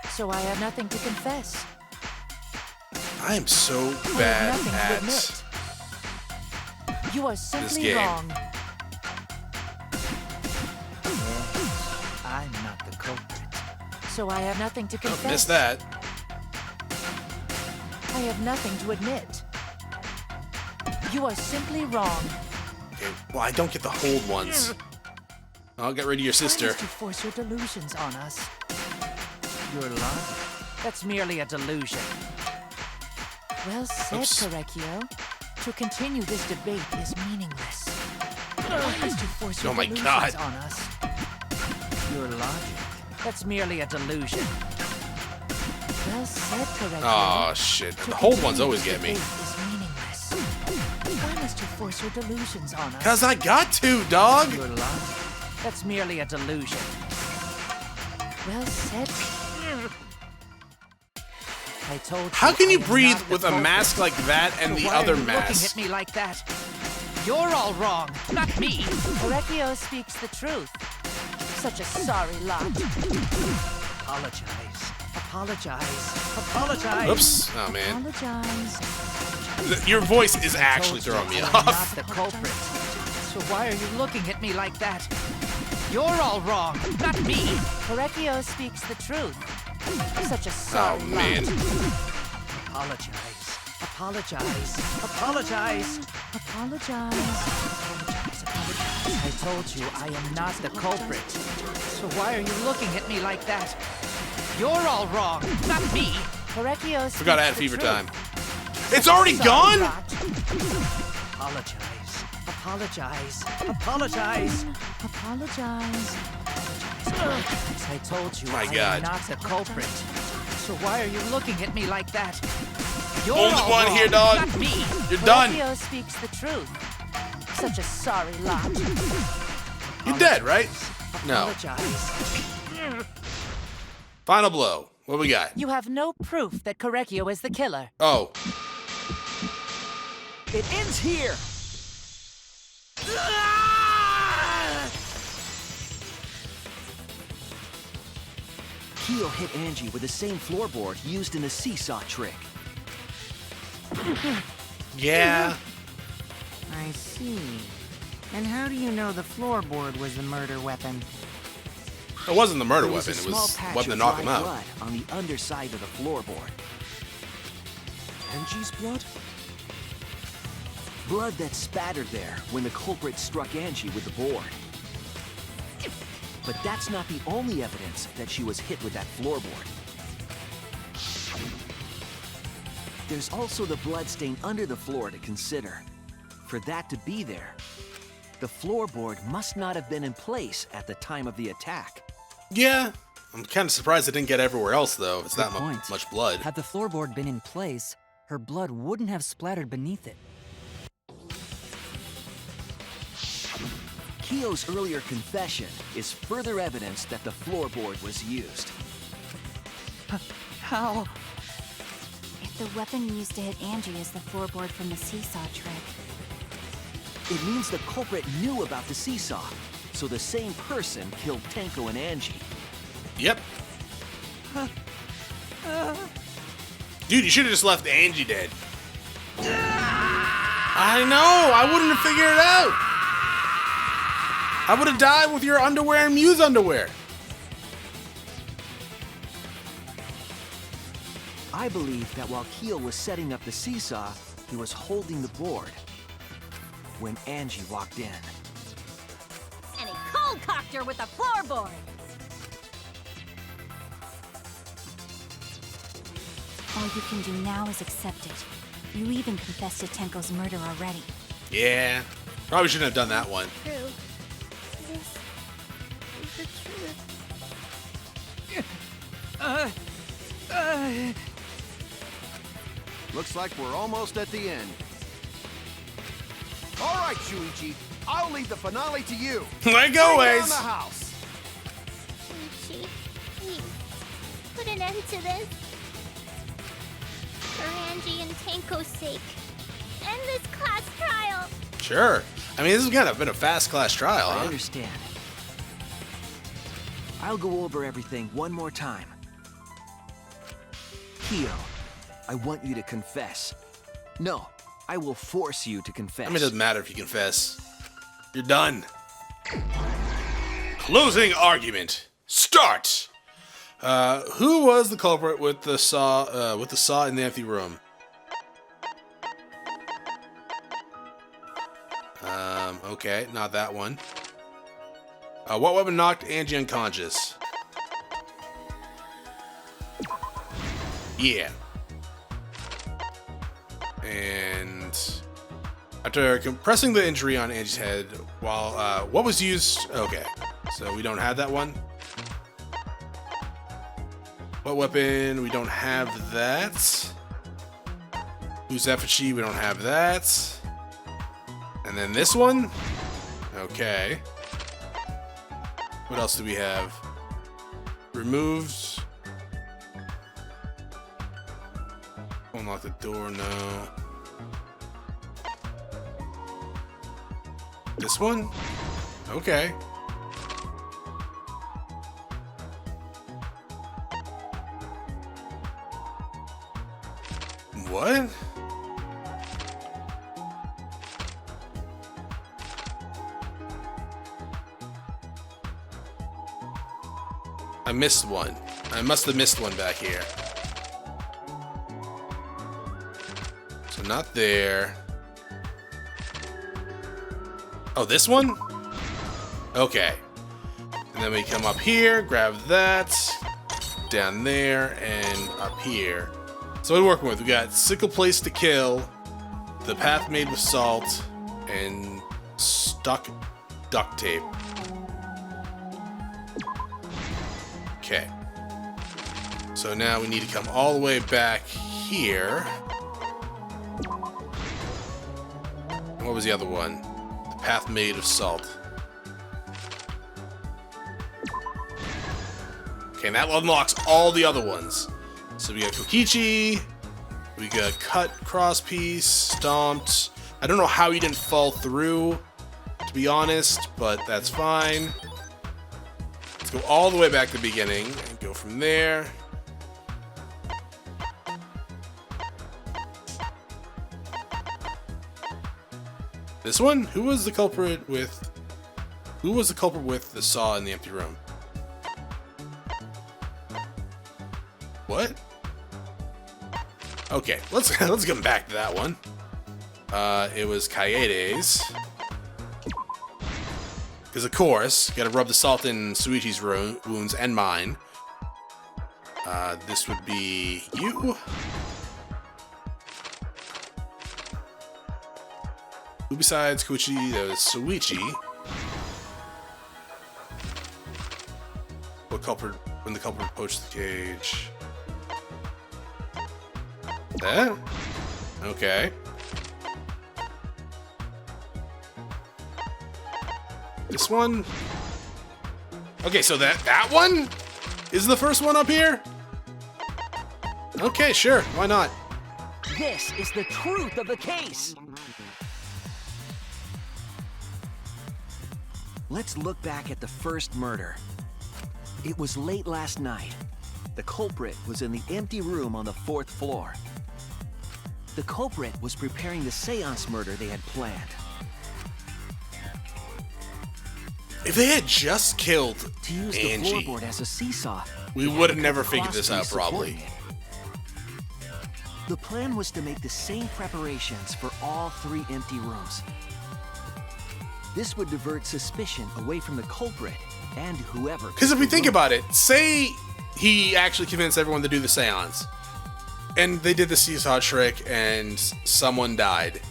So I have nothing to confess. I am so I have bad nothing to at admit. You are this simply game. wrong. I'm not the culprit. So I have nothing to confess. Missed that. I have nothing to admit. You are simply wrong. Okay, well I don't get the hold ones. I'll get rid of your sister. Why must you force your delusions on us? Your logic? That's merely a delusion. Well said, Oops. Korekio. To continue this debate is meaningless. Why must you force your Oh my delusions God. on us? Your logic? That's merely a delusion. Well said, Korekio. Oh shit, the hold ones always get me. Is meaningless. Why must you force your delusions on us? Cause I got to, dog! Your logic? That's merely a delusion. Well said. I told you. How can you I am breathe not the with a culprit. mask like that and So the why other are you mask? looking at me like that? You're all wrong, not me. Korekio speaks the truth. Such a sorry lot. Apologize. Apologize. Apologize. Oops. Oh, man. Apologize. Your voice is actually throwing me off. Not the culprit. So why are you looking at me like that? You're all wrong, not me. Korekio speaks the truth. Such a sorry Oh, man. Apologize. Apologize. Apologize. Apologize. I told you I am not the culprit. So why are you looking at me like that? You're all wrong, not me. Korekio speaks Forgot I had the fever truth. time. It's already gone? Apologize. Apologize. Apologize. Apologize. I told you My I God. am not the culprit. So why are you looking at me like that? You're Only all one wrong, here, dog. not me. You're done. Korekio speaks the truth. Such a sorry lot. You're dead, right? No. Apologize. Final blow. What we got? You have no proof that Korekio is the killer. Oh. It ends here! Kyo hit Angie with the same floorboard used in the seesaw trick. Yeah. I see. And how do you know the floorboard was the murder weapon? It wasn't the murder There was weapon. a It small was patch weapon to of knock dry him out. blood on the underside of the floorboard. Angie's blood? Blood that spattered there when the culprit struck Angie with the board. But that's not the only evidence that she was hit with that floorboard. There's also the blood stain under the floor to consider. For that to be there, the floorboard must not have been in place at the time of the attack. Yeah. I'm kind of surprised it didn't get everywhere else, though. It's Good that point. much blood. Had the floorboard been in place, her blood wouldn't have splattered beneath it. Kyo's earlier confession is further evidence that the floorboard was used. How? If the weapon used to hit Angie is the floorboard from the seesaw trick, It means the culprit knew about the seesaw, so the same person killed Tenko and Angie. Yep. Dude, you should have just left Angie dead. I know. I wouldn't have figured it out. I would have died with your underwear and Mew's underwear. I believe that while Kyo was setting up the seesaw, he was holding the board when Angie walked in. and he cold-cocked her with the floorboard. All you can do now is accept it. You even confessed to Tenko's murder already. Yeah. Probably shouldn't have done that one. True. This is the truth. Looks like we're almost at the end. All right, Shuichi. I'll leave the finale to you. Let it go, Bring down Ace. the house. Ichi, please, put an end to this. For Angie and Tenko's sake. End this class trial. Sure. I mean, this has kind of been a fast class trial, I huh? understand. I'll go over everything one more time. Kyo, I want you to confess. No, I will force you to confess. I mean, it doesn't matter if you confess. You're done. Closing argument. Start. Who was the culprit with the saw? In the empty room? Okay, not that one. What weapon knocked Angie unconscious? Yeah. And after compressing the injury on Angie's head, while what was used? Okay, so we don't have that one. What weapon? We don't have that. Who's effigy? We don't have that. And then this one? Okay. What else do we have? Removed. Unlock the door, no. This one? Okay. What? I missed one. I must have missed one back here. So not there. Oh, this one? Okay. And then we come up here, grab that, down there, and up here. So what are we working with? We got sickle place to kill, the path made with salt, and stuck duct tape. Okay. So now we need to come all the way back here. And what was the other one? The path made of salt. Okay, and that unlocks all the other ones. So we got Kokichi, we got cut cross piece, stomped. I don't know how he didn't fall through, to be honest, but that's fine. Let's go all the way back to the beginning and go from there. This one? Who was the culprit with the saw in the empty room? What? Okay, let's come back to that one. It was Kaede's. Because of course, gotta rub the salt in Suichi's wounds and mine. This would be you. Who besides Koichi? That was Suichi. What culprit? When the culprit approached the cage. That? Okay. This one? Okay, so that one is the first one up here? Okay, sure, why not? This is the truth of the case. Let's look back at the first murder. It was late last night. The culprit was in the empty room on the 4th floor. The culprit was preparing the seance murder they had planned. If they had just killed To use Angie, the floorboard as a seesaw, we would have never figured this out, probably. The plan was to make the same preparations for all 3 empty rooms. This would divert suspicion away from the culprit and whoever. Because if we think about it, say he actually convinced everyone to do the seance, and they did the seesaw trick, and someone died.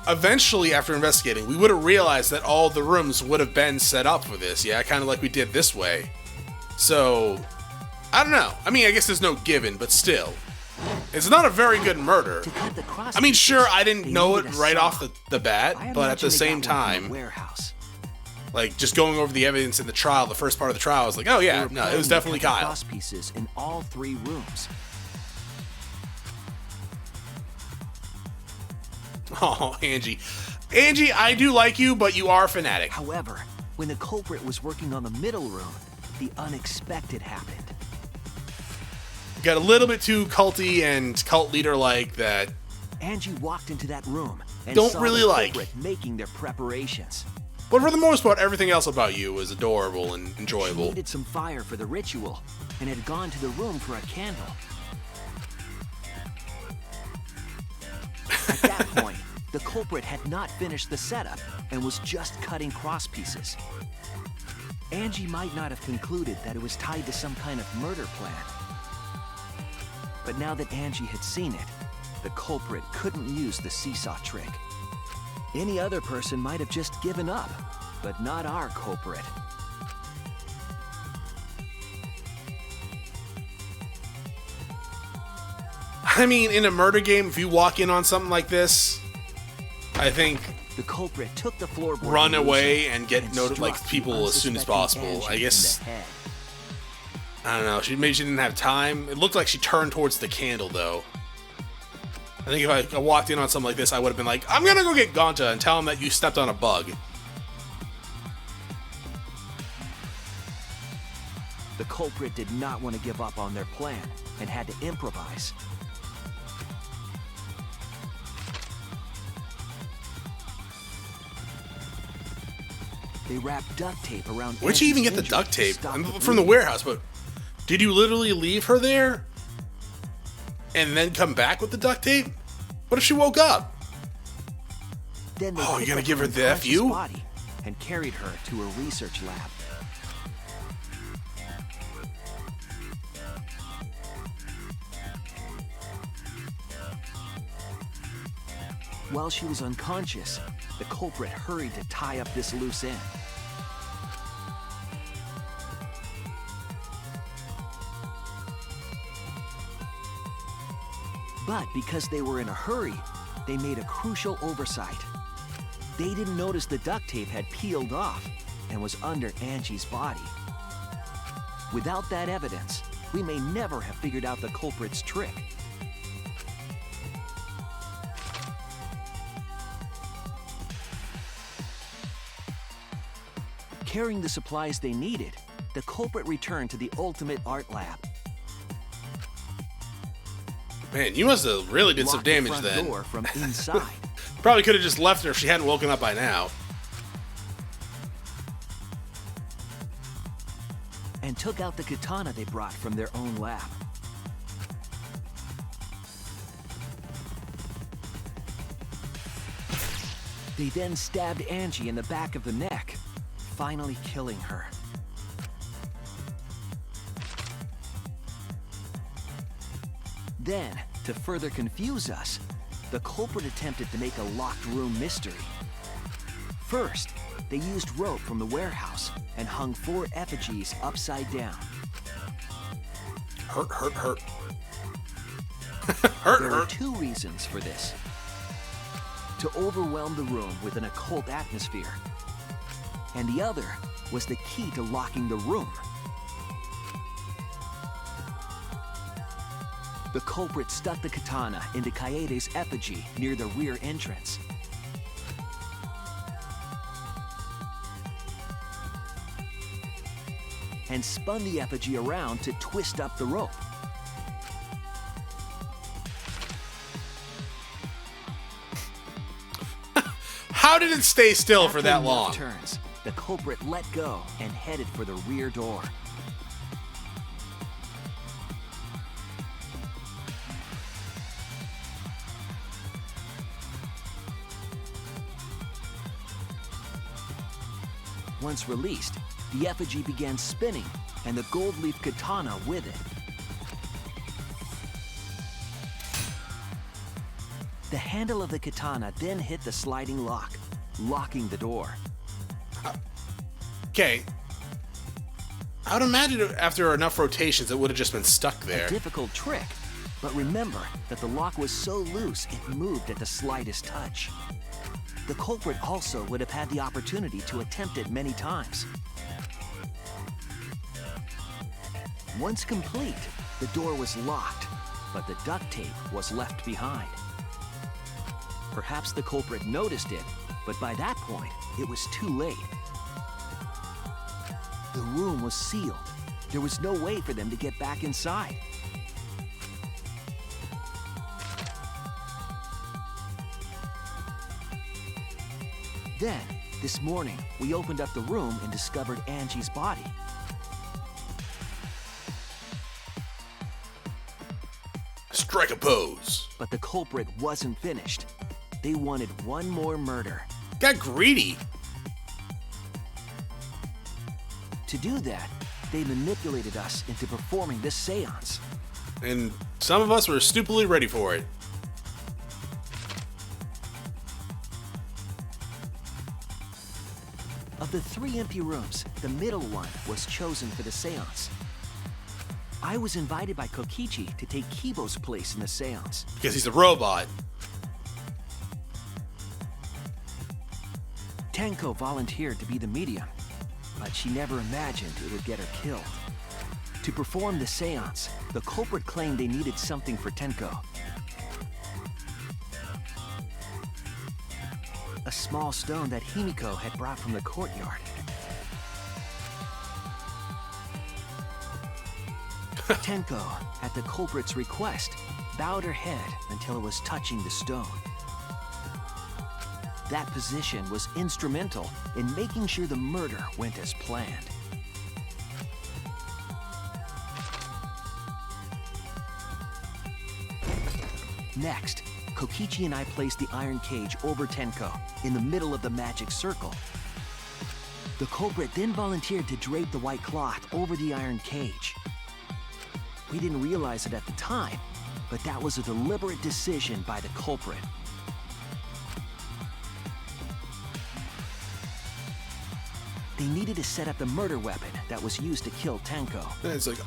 Eventually, after investigating, we would have realized that all the rooms would have been set up for this, yeah? Kind of like we did this way. So, I don't know. I mean, I guess there's no given, but still. It's not a very good murder. I mean, sure, I didn't know it right off the bat, but at the same time, like, just going over the evidence in the trial, the first part of the trial, I was like, oh yeah, no, it was definitely Kyle. Cross pieces in all 3 rooms. Oh, Angie. Angie, I do like you, but you are a fanatic. However, when the culprit was working on the middle room, the unexpected happened. Got a little bit too culty and cult leader-like that Angie walked into that room and don't saw really the like. culprit making their preparations. But for the most part, everything else about you was adorable and enjoyable. She needed some fire for the ritual and had gone to the room for a candle. At that point, the culprit had not finished the setup and was just cutting cross pieces. Angie might not have concluded that it was tied to some kind of murder plan. But now that Angie had seen it, the culprit couldn't use the seesaw trick. Any other person might have just given up, but not our culprit. I mean, in a murder game, if you walk in on something like this, I think the culprit took the floorboard, run away and get like people as soon as possible. I guess. I don't know. Maybe she didn't have time. It looked like she turned towards the candle, though. I think if I walked in on something like this, I would have been like, I'm gonna go get Gonta and tell him that you stepped on a bug. The culprit did not want to give up on their plan and had to improvise. They wrapped duct tape around. Where'd you even get the duct tape? From the warehouse, but did you literally leave her there and then come back with the duct tape? What if she woke up? Then they you're gonna picked give her up the FU? body and carried her to a research lab. While she was unconscious, the culprit hurried to tie up this loose end. But because they were in a hurry, they made a crucial oversight. They didn't notice the duct tape had peeled off and was under Angie's body. Without that evidence, we may never have figured out the culprit's trick. Carrying the supplies they needed, the culprit returned to the ultimate art lab. Man, you must have really did some Locked the damage front then. door from inside. Probably could have just left her if she hadn't woken up by now. And took out the katana they brought from their own lab. They then stabbed Angie in the back of the neck, finally killing her. Then, to further confuse us, the culprit attempted to make a locked room mystery. First, they used rope from the warehouse and hung 4 effigies upside down. Hurt. There were 2 reasons for this. To overwhelm the room with an occult atmosphere. And the other was the key to locking the room. The culprit stuck the katana into Kaede's effigy near the rear entrance. And spun the effigy around to twist up the rope. How did it stay still for After that enough long? turns, the culprit let go and headed for the rear door. Once released, the effigy began spinning, and the gold leaf katana with it. The handle of the katana then hit the sliding lock, locking the door. Okay. I would imagine after enough rotations, it would have just been stuck there. A difficult trick, but remember that the lock was so loose it moved at the slightest touch. The culprit also would have had the opportunity to attempt it many times. Once complete, the door was locked, but the duct tape was left behind. Perhaps the culprit noticed it, but by that point, it was too late. The room was sealed. There was no way for them to get back inside. Then, this morning, we opened up the room and discovered Angie's body. Strike a pose. But the culprit wasn't finished. They wanted one more murder. Got greedy. To do that, they manipulated us into performing this seance. And some of us were stupidly ready for it. Of the 3 empty rooms, the middle one was chosen for the seance. I was invited by Kokichi to take Kibo's place in the seance. Because he's a robot. Tenko volunteered to be the medium, but she never imagined it would get her killed. To perform the seance, the culprit claimed they needed something for Tenko. a small stone that Himiko had brought from the courtyard. Tenko, at the culprit's request, bowed her head until it was touching the stone. That position was instrumental in making sure the murder went as planned. Next, Kokichi and I placed the iron cage over Tenko in the middle of the magic circle. The culprit then volunteered to drape the white cloth over the iron cage. We didn't realize it at the time, but that was a deliberate decision by the culprit. They needed to set up the murder weapon that was used to kill Tenko. It's like,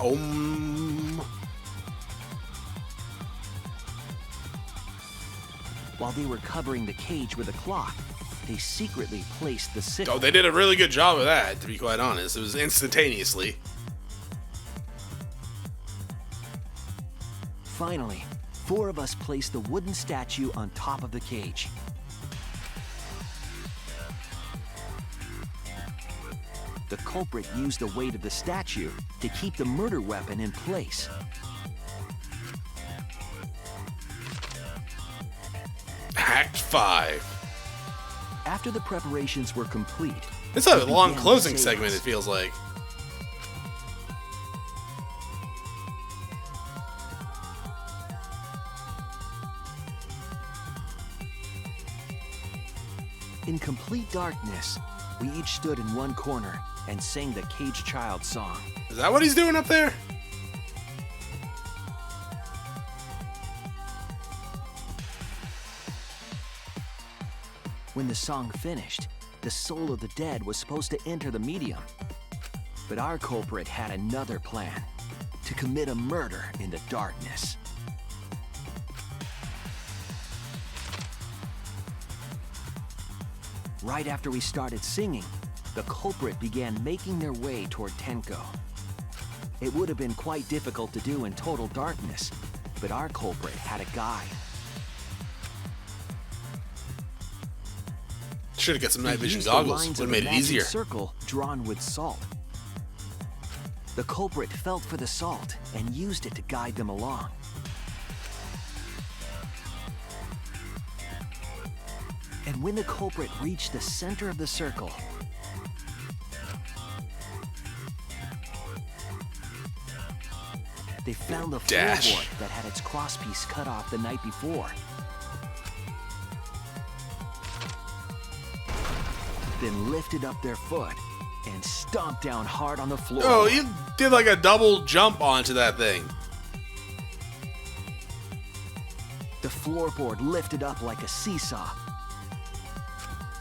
While they were covering the cage with a cloth, they secretly placed the sickle. Oh, they did a really good job of that, to be quite honest. It was instantaneously. Finally, 4 of us placed the wooden statue on top of the cage. The culprit used the weight of the statue to keep the murder weapon in place. Act 5. After the preparations were complete, It's a we long began the closing seance. segment, it feels like. In complete darkness, we each stood in one corner and sang the Cage Child song. Is that what he's doing up there? When the song finished, the soul of the dead was supposed to enter the medium. But our culprit had another plan, to commit a murder in the darkness. Right after we started singing, the culprit began making their way toward Tenko. It would have been quite difficult to do in total darkness, but our culprit had a guide. Should have got some night They vision used the goggles. lines Would of have the made it magic easier. circle drawn with salt. The culprit felt for the salt and used it to guide them along. And when the culprit reached the center of the circle, they found the Dash. floorboard that had its crosspiece cut off the night before. Then lifted up their foot and stomped down hard on the floor. Oh, you did like a double jump onto that thing. The floorboard lifted up like a seesaw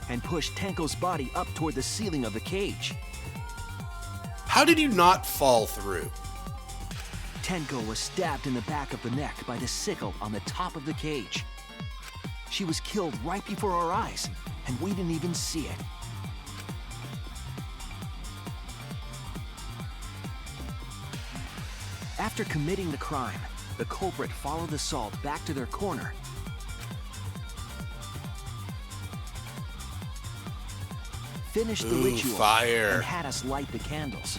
and pushed Tenko's body up toward the ceiling of the cage. How did you not fall through? Tenko was stabbed in the back of the neck by the sickle on the top of the cage. She was killed right before our eyes, and we didn't even see it. After committing the crime, the culprit followed the salt back to their corner. Finished the ritual fire. and had us light the candles.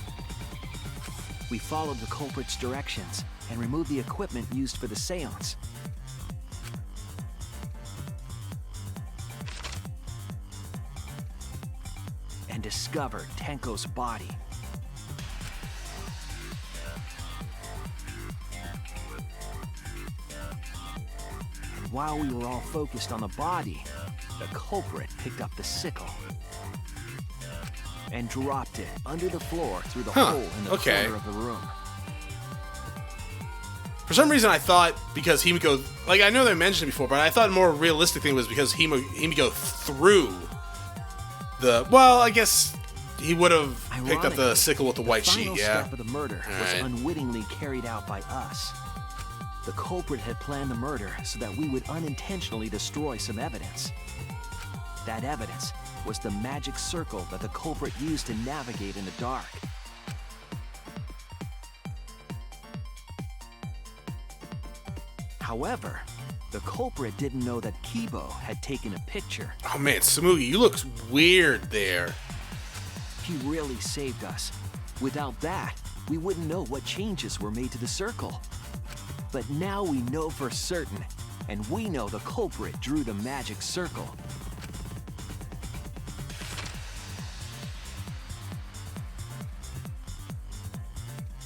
We followed the culprit's directions and removed the equipment used for the seance. And discovered Tenko's body. And while we were all focused on the body, the culprit picked up the sickle and dropped it under the floor through the hole in the corner of the room. For some reason, I thought because Himiko, like I know they mentioned it before, but I thought a more realistic thing was because Himiko threw the. Well, I guess he would have picked up the sickle with the white sheet. The final Yeah. step of the murder was unwittingly carried out by us. The culprit had planned the murder so that we would unintentionally destroy some evidence. That evidence was the magic circle that the culprit used to navigate in the dark. However, The culprit didn't know that Kibo had taken a picture. Oh man, Smoogie, you look weird there. He really saved us. Without that, we wouldn't know what changes were made to the circle. But now we know for certain, and we know the culprit drew the magic circle.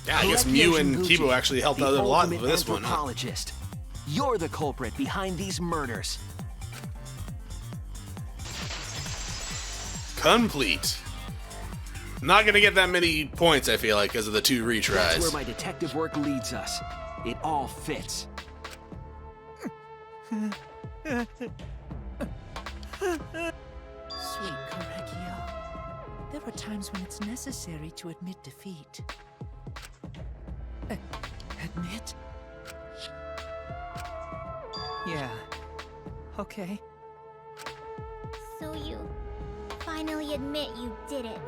Yeah, I guess Mew and Kibo actually helped out a lot with this one, huh? Anthropologist. You're the culprit behind these murders. Complete. Not gonna get that many points, I feel like, because of the 2 retries. That's where my detective work leads us. It all fits. Sweet Correggio. There are times when it's necessary to admit defeat. Admit? Yeah. Okay. So you finally admit you did it.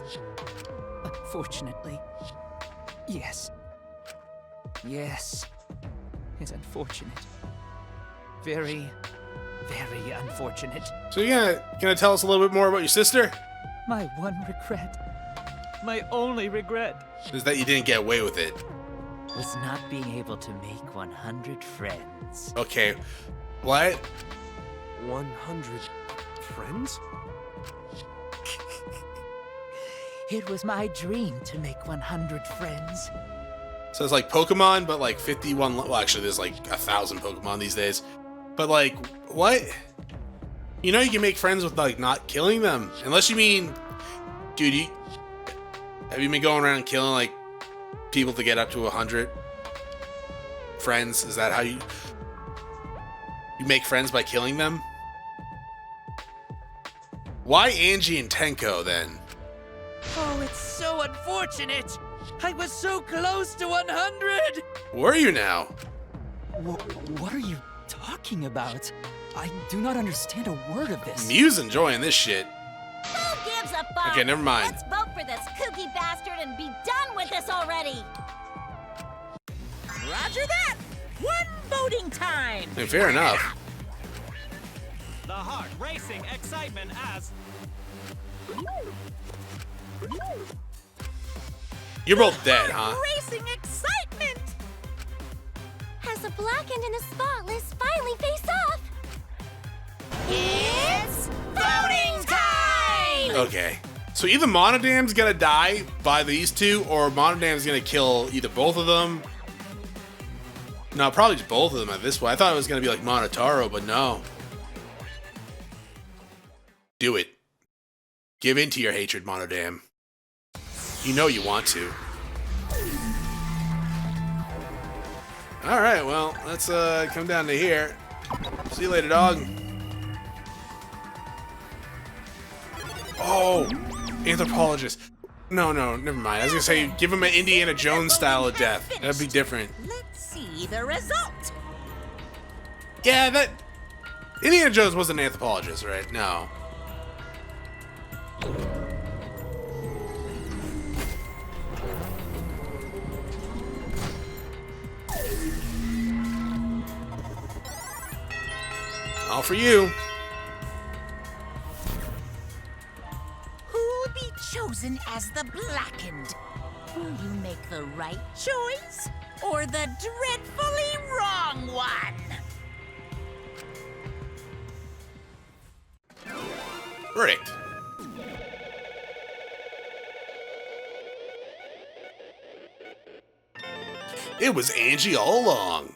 Unfortunately. Yes. Yes. It's unfortunate. Very, very unfortunate. So you gonna tell us a little bit more about your sister? My one regret. My only regret. Is that you didn't get away with it. Was not being able to make 100 friends. Okay. What? 100 friends? It was my dream to make 100 friends. So it's like Pokemon, but like 51. Well, actually, there's like 1,000 Pokemon these days. But like, what? You know, you can make friends with like not killing them, unless you mean, dude. Have you been going around killing like people to get up to 100 friends? Is that how you make friends by killing them? Why Angie and Tenko then? Oh, it's so unfortunate! I was so close to 100! Were you now? What are you talking about? I do not understand a word of this. Mew's enjoying this shit. Who gives a fuck? Okay, never mind. Let's vote for this kooky bastard and be done with this already! Roger that! One voting time! I mean, fair enough. The heart racing excitement as... You're both dead, huh? Racing excitement! As the blackened and the spotless finally face off. It's voting time! Okay. So either Monodam's gonna die by these two, or Monodam's gonna kill either both of them. No, probably just both of them at this point. I thought it was gonna be like Monotaro, but no. Do it. Give in to your hatred, Monodam. You know you want to. Alright, well, let's come down to here. See you later, dog. Oh, anthropologist. No, never mind. I was gonna say, give him an Indiana Jones style of death. That'd be different. Let's see the result. Yeah, that... Indiana Jones wasn't an anthropologist, right? No. All for you. Who'll be chosen as the blackened? Will you make the right choice or the dreadfully wrong one? Verdict. It was Angie all along.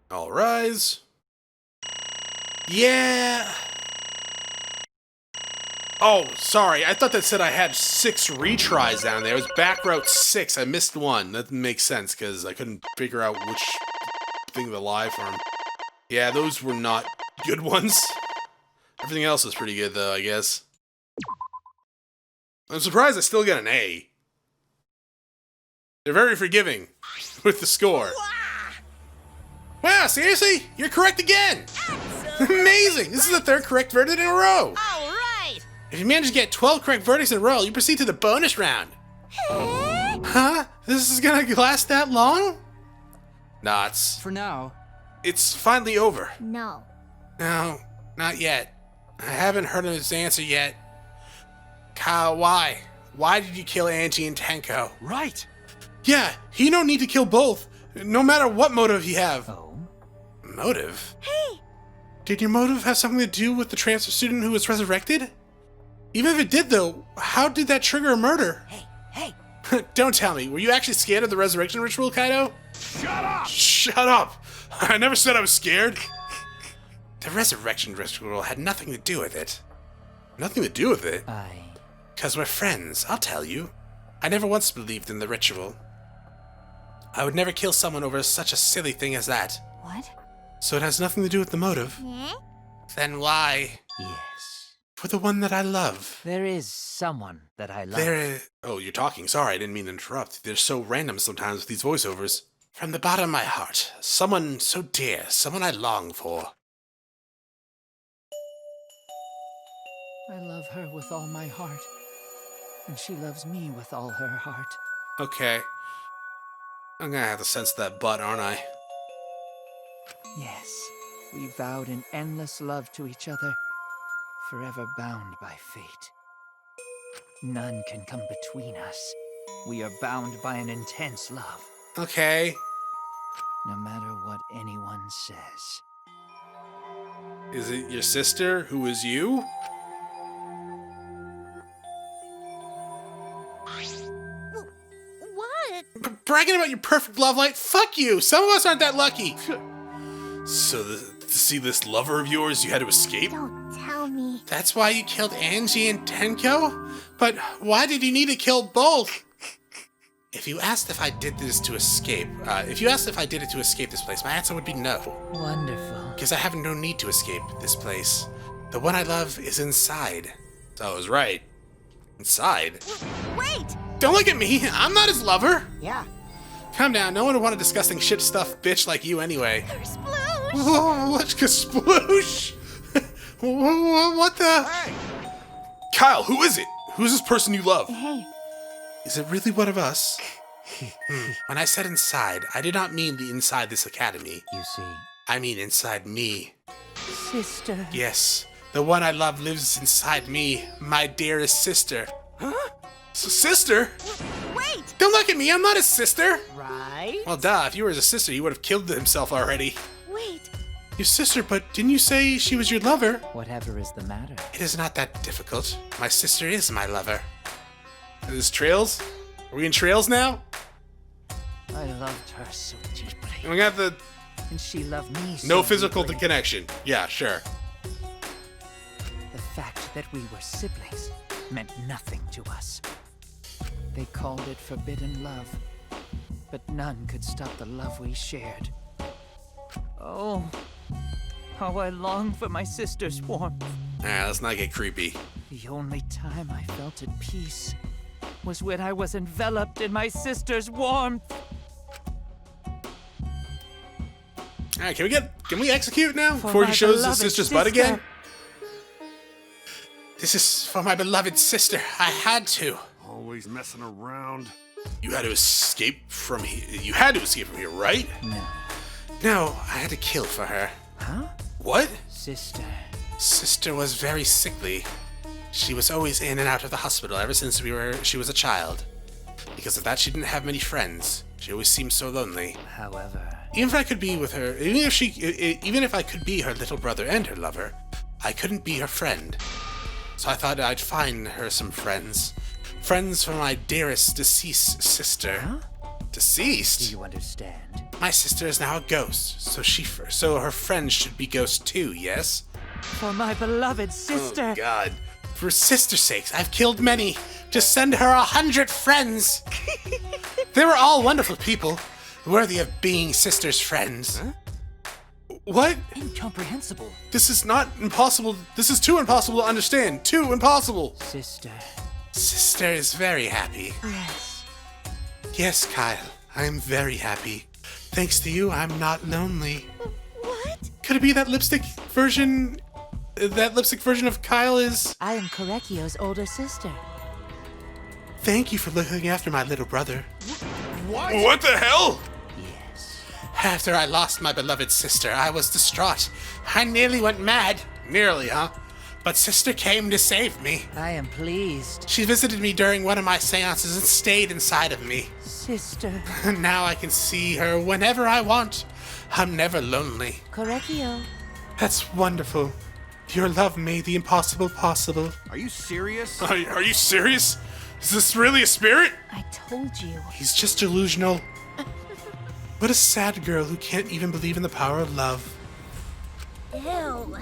All rise. Yeah. Oh, sorry. I thought that said I had 6 retries down there. It was back route 6. I missed one. That makes sense because I couldn't figure out which thing to lie from. Yeah, those were not good ones. Everything else is pretty good, though, I guess. I'm surprised I still got an A. They're very forgiving with the score. Wow, seriously? You're correct again! Amazing! This is the 3rd correct verdict in a row! Oh, If you manage to get 12 correct verdicts in a row, you proceed to the bonus round. Huh? This is gonna last that long? Knots. For now. It's finally over. No. No, not yet. I haven't heard his answer yet. Kyle, why? Why did you kill Angie and Tenko? Right. Yeah, he don't need to kill both, no matter what motive he have. Oh? Motive? Hey! Did your motive have something to do with the transfer student who was resurrected? Even if it did, though, how did that trigger a murder? Hey! Don't tell me, were you actually scared of the resurrection ritual, Kaido? Shut up! Shut up! I never said I was scared. The resurrection ritual had nothing to do with it. Nothing to do with it? Because we're friends, I'll tell you. I never once believed in the ritual. I would never kill someone over such a silly thing as that. What? So it has nothing to do with the motive? Then why? Yes. For the one that I love. There is someone that I love. Oh, you're talking. Sorry, I didn't mean to interrupt. They're so random sometimes with these voiceovers. From the bottom of my heart, someone so dear, someone I long for. I love her with all my heart. And she loves me with all her heart. Okay. I'm gonna have to censor that butt, aren't I? Yes, we vowed an endless love to each other, forever bound by fate. None can come between us. We are bound by an intense love. Okay. No matter what anyone says. Is it your sister who is you? What? Bragging about your perfect love life? Fuck you! Some of us aren't that lucky! So, to see this lover of yours, you had to escape? Don't tell me. That's why you killed Angie and Tenko? But why did you need to kill both? If you asked if I did this to escape, if you asked if I did it to escape this place, my answer would be no. Wonderful. Because I have no need to escape this place. The one I love is inside. So I was right. Inside? Wait! Don't look at me! I'm not his lover! Yeah. Calm down, no one would want a disgusting shit stuff bitch like you anyway. Sploosh! Whoa, let's go sploosh! What the? Hey! Kyle, who is it? Who's this person you love? Hey. Is it really one of us? When I said inside, I did not mean the inside this academy. You see. I mean inside me. Sister. Yes, the one I love lives inside me, my dearest sister. Huh? Sister? Wait! Don't look at me, I'm not his sister! Right? Well, duh, if you were his sister, you would have killed himself already. Wait! Your sister, but didn't you say she was your lover? Whatever is the matter? It is not that difficult. My sister is my lover. Is this Trails? Are we in Trails now? I loved her so deeply. And we got the And she loved me so no physical deeply. connection. Yeah, sure. The fact that we were siblings meant nothing to us. They called it forbidden love, but none could stop the love we shared. Oh, how I long for my sister's warmth. Let's not get creepy. The only time I felt at peace was when I was enveloped in my sister's warmth. Alright, can we execute now? For Before he my shows his beloved sister's butt again? sister. This is for my beloved sister. I had to. Always messing around. You had to escape from here. You had to escape from here, right? No. No, I had to kill for her. Huh? What? Sister. Sister was very sickly. She was always in and out of the hospital ever since she was a child. Because of that, she didn't have many friends. She always seemed so lonely. However, Even if I could be with her, even if I could be her little brother and her lover, I couldn't be her friend. So I thought I'd find her some friends. Friends for my dearest deceased sister. Huh? Deceased? Do you understand? My sister is now a ghost, so her friends should be ghosts too, yes? For my beloved sister. Oh, God. For sister's sakes, I've killed many. Just send her 100 friends. They were all wonderful people, worthy of being sister's friends. Huh? What? Incomprehensible. This is not impossible. This is too impossible to understand. Too impossible. Sister. Sister is very happy. Yes. Yes, Kyle, I am very happy. Thanks to you, I'm not lonely. What? Could it be that lipstick version that lipstick version of Kyle is... I am Korekio's older sister. Thank you for looking after my little brother. What? What the hell? Yes. After I lost my beloved sister, I was distraught. I nearly went mad. Nearly, huh? But sister came to save me. I am pleased. She visited me during one of my seances and stayed inside of me. Sister. Now I can see her whenever I want. I'm never lonely. Korekio. That's wonderful. Your love made the impossible possible. Are you serious? Are you serious? Is this really a spirit? I told you. He's just delusional. What a sad girl who can't even believe in the power of love. Ew.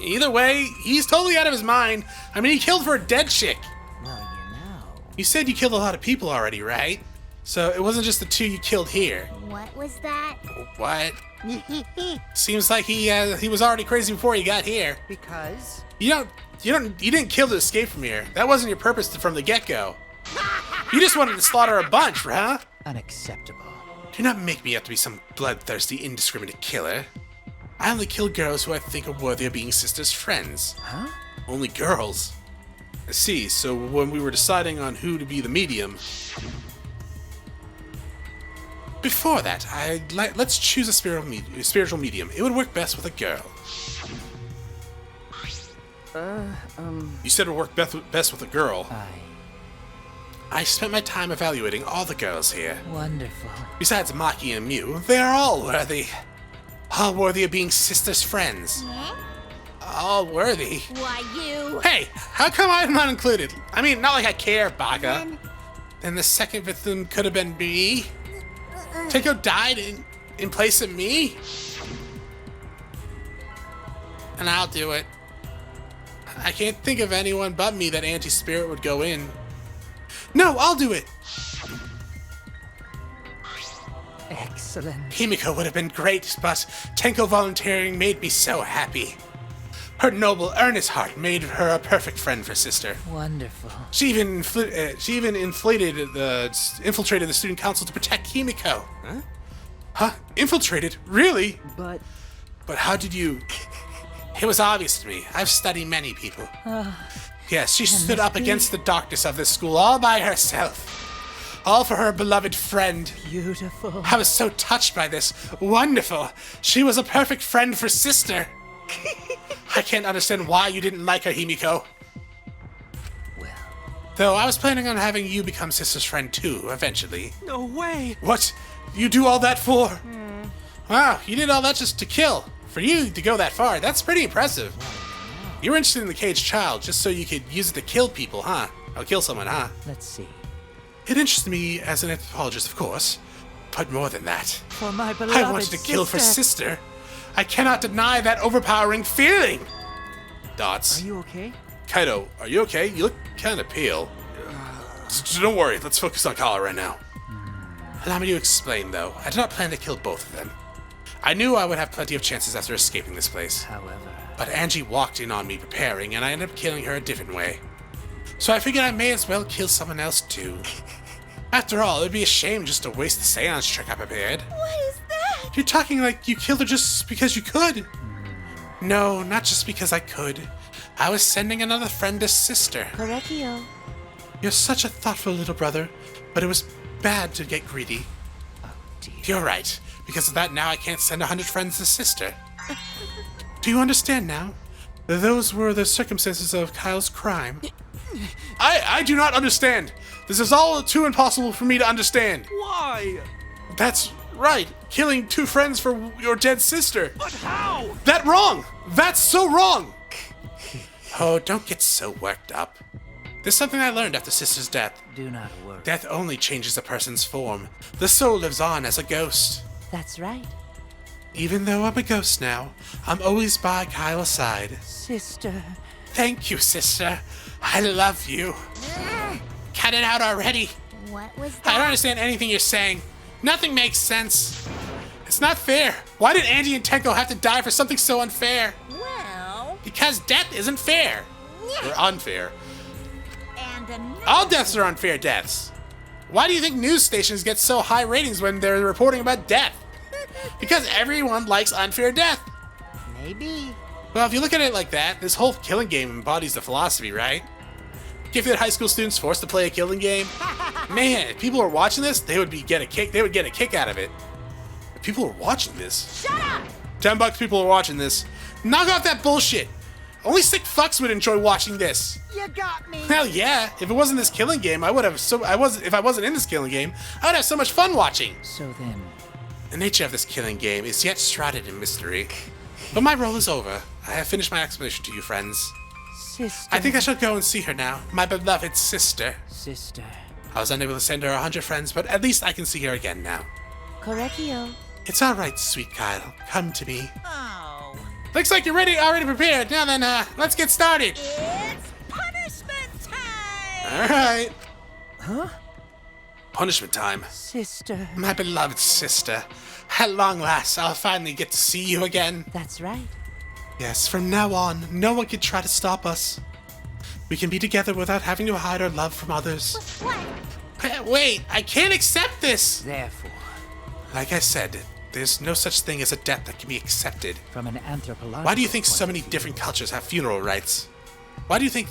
Either way, he's totally out of his mind. I mean, he killed for a dead chick. Well, you know. You said you killed a lot of people already, right? So it wasn't just the two you killed here. What was that? What? Seems like he was already crazy before he got here. Because? You didn't kill to escape from here. That wasn't your purpose from the get-go. You just wanted to slaughter a bunch, huh? Unacceptable. Do not make me out to be some bloodthirsty, indiscriminate killer. I only kill girls who I think are worthy of being sisters' friends. Huh? Only girls. I see, so when we were deciding on who to be the medium... Before that, let's choose a spiritual medium. It would work best with a girl. You said it would work best with a girl. I spent my time evaluating all the girls here. Wonderful. Besides Maki and Mew, they are all worthy. All worthy of being sisters' friends. All worthy. Why, you? Hey, how come I'm not included? I mean, not like I care, Baka. Then the second victim could have been me. Tenko died in place of me. And I'll do it. I can't think of anyone but me that anti-spirit would go in. No, I'll do it. Excellent. Himiko would have been great, but Tenko volunteering made me so happy. Her noble, earnest heart made her a perfect friend for sister. Wonderful. She even infiltrated the student council to protect Himiko. Huh? Huh? Infiltrated? Really? But how did you... It was obvious to me. I've studied many people. Yes, she stood up against the darkness of this school all by herself. All for her beloved friend. Beautiful. I was so touched by this. Wonderful. She was a perfect friend for sister. I can't understand why you didn't like her, Himiko. Well. Though I was planning on having you become sister's friend too, eventually. No way! What? You do all that for? Wow, you did all that just to kill. For you to go that far, that's pretty impressive. You were interested in the caged child just so you could use it to kill people, huh? Or kill someone, huh? Let's see. It interests me as an anthropologist, of course. But more than that, For my beloved I wanted to kill for sister. I cannot deny that overpowering feeling. Dots. are you okay? Kaido, are you okay? You look kind of pale. Don't worry, let's focus on Kala right now. Allow me to explain, though. I did not plan to kill both of them. I knew I would have plenty of chances after escaping this place. However. But Angie walked in on me preparing, and I ended up killing her a different way. So I figured I may as well kill someone else, too. After all, it'd be a shame just to waste the seance trick I prepared. What is that? You're talking like you killed her just because you could. No, not just because I could. I was sending another friend to sister. Korekio. You're such a thoughtful little brother, but it was bad to get greedy. Oh, dear. You're right. Because of that, now I can't send 100 friends to sister. Do you understand now? Those were the circumstances of Kyle's crime. I do not understand. This is all too impossible for me to understand. Why? That's right. Killing 2 friends for your dead sister. But how? That wrong. That's so wrong. Oh, don't get so worked up. There's something I learned after sister's death. Do not worry. Death only changes a person's form. The soul lives on as a ghost. That's right. Even though I'm a ghost now, I'm always by Kyle's side. Sister. Thank you, sister. I love you. Cut it out already. What was I don't that? understand anything you're saying. Nothing makes sense. It's not fair. Why did Angie and Tenko have to die for something so unfair? Well, Because death isn't fair. Or unfair. and another. All deaths are unfair deaths. Why do you think news stations get so high ratings when they're reporting about death? Because everyone likes unfair death. Maybe. Well, if you look at it like that, this whole killing game embodies the philosophy, right? If you had high school students forced to play a killing game, man, if people were watching this, they would get a kick out of it. If people were watching this. Shut up! $10 people are watching this. Knock off that bullshit. Only sick fucks would enjoy watching this. You got me. Hell yeah! If it wasn't this killing game, if I wasn't in this killing game, I would have so much fun watching. So then, The nature of this killing game is yet shrouded in mystery. But my role is over. I have finished my explanation to you, friends. sister. I think I shall go and see her now, my beloved sister. Sister. I was unable to send her 100 friends, but at least I can see her again now. Correcchio. It's all right, sweet Kyle. Come to me. Oh. Looks like you're already prepared. Now then, let's get started. It's punishment time! All right. Huh? Punishment time. Sister. My beloved sister. At long last, I'll finally get to see you again. That's right. Yes, from now on, no one can try to stop us. We can be together without having to hide our love from others. What? Wait, I can't accept this! Therefore, Like I said, there's no such thing as a death that can be accepted. from an anthropological Why do you think so point many of view, different cultures have funeral rites? Why do you think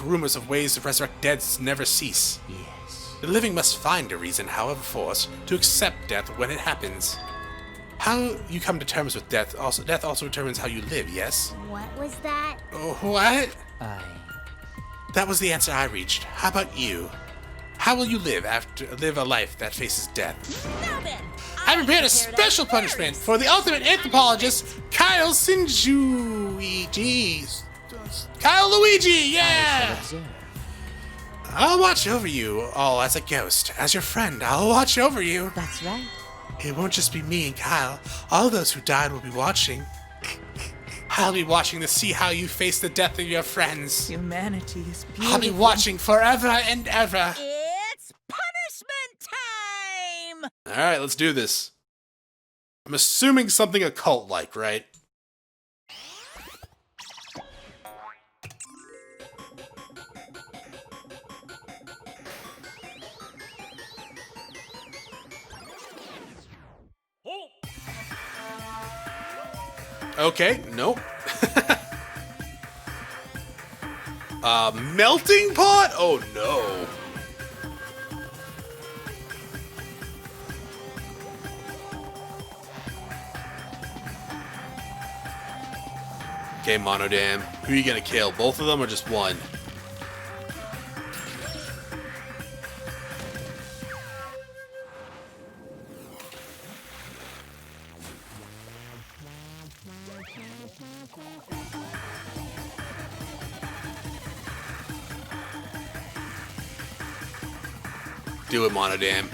rumors of ways to resurrect dead never cease? Yes. The living must find a reason, however forced, to accept death when it happens. How you come to terms with death also determines how you live, yes? What was that? Oh, what? That was the answer I reached. How about you? How will you live a life that faces death? Now then, I prepared a special punishment for the ultimate anthropologist, Kyle Luigi. Kyle Luigi, yeah! I'll watch over you all as a ghost. As your friend, I'll watch over you. That's right. It won't just be me and Kyle. All those who died will be watching. I'll be watching to see how you face the death of your friends. Humanity is beautiful. I'll be watching forever and ever. it's punishment time! Alright, let's do this. I'm assuming something occult-like, right? Okay, nope. Melting pot? Oh no. Okay, Monodam. Who are you gonna kill? Both of them or just one? Do it, Monodam.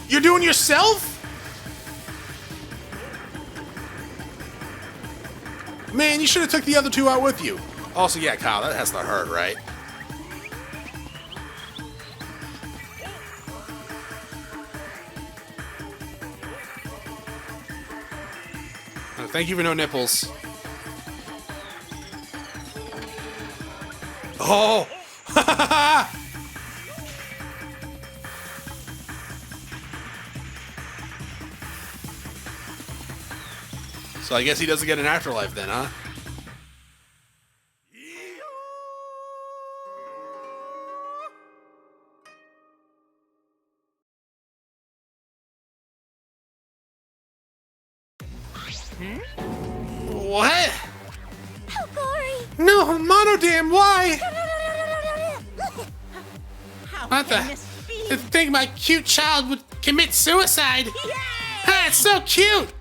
You're doing yourself? Man, you should have took the other two out with you. Also, yeah, Kyle, that has to hurt, right? Oh, thank you for no nipples. Oh! So I guess he doesn't get an afterlife then, huh? What? Oh, Gory! No, Monodam, why? How What can the? this be? To think my cute child would commit suicide. Ah, it's so cute.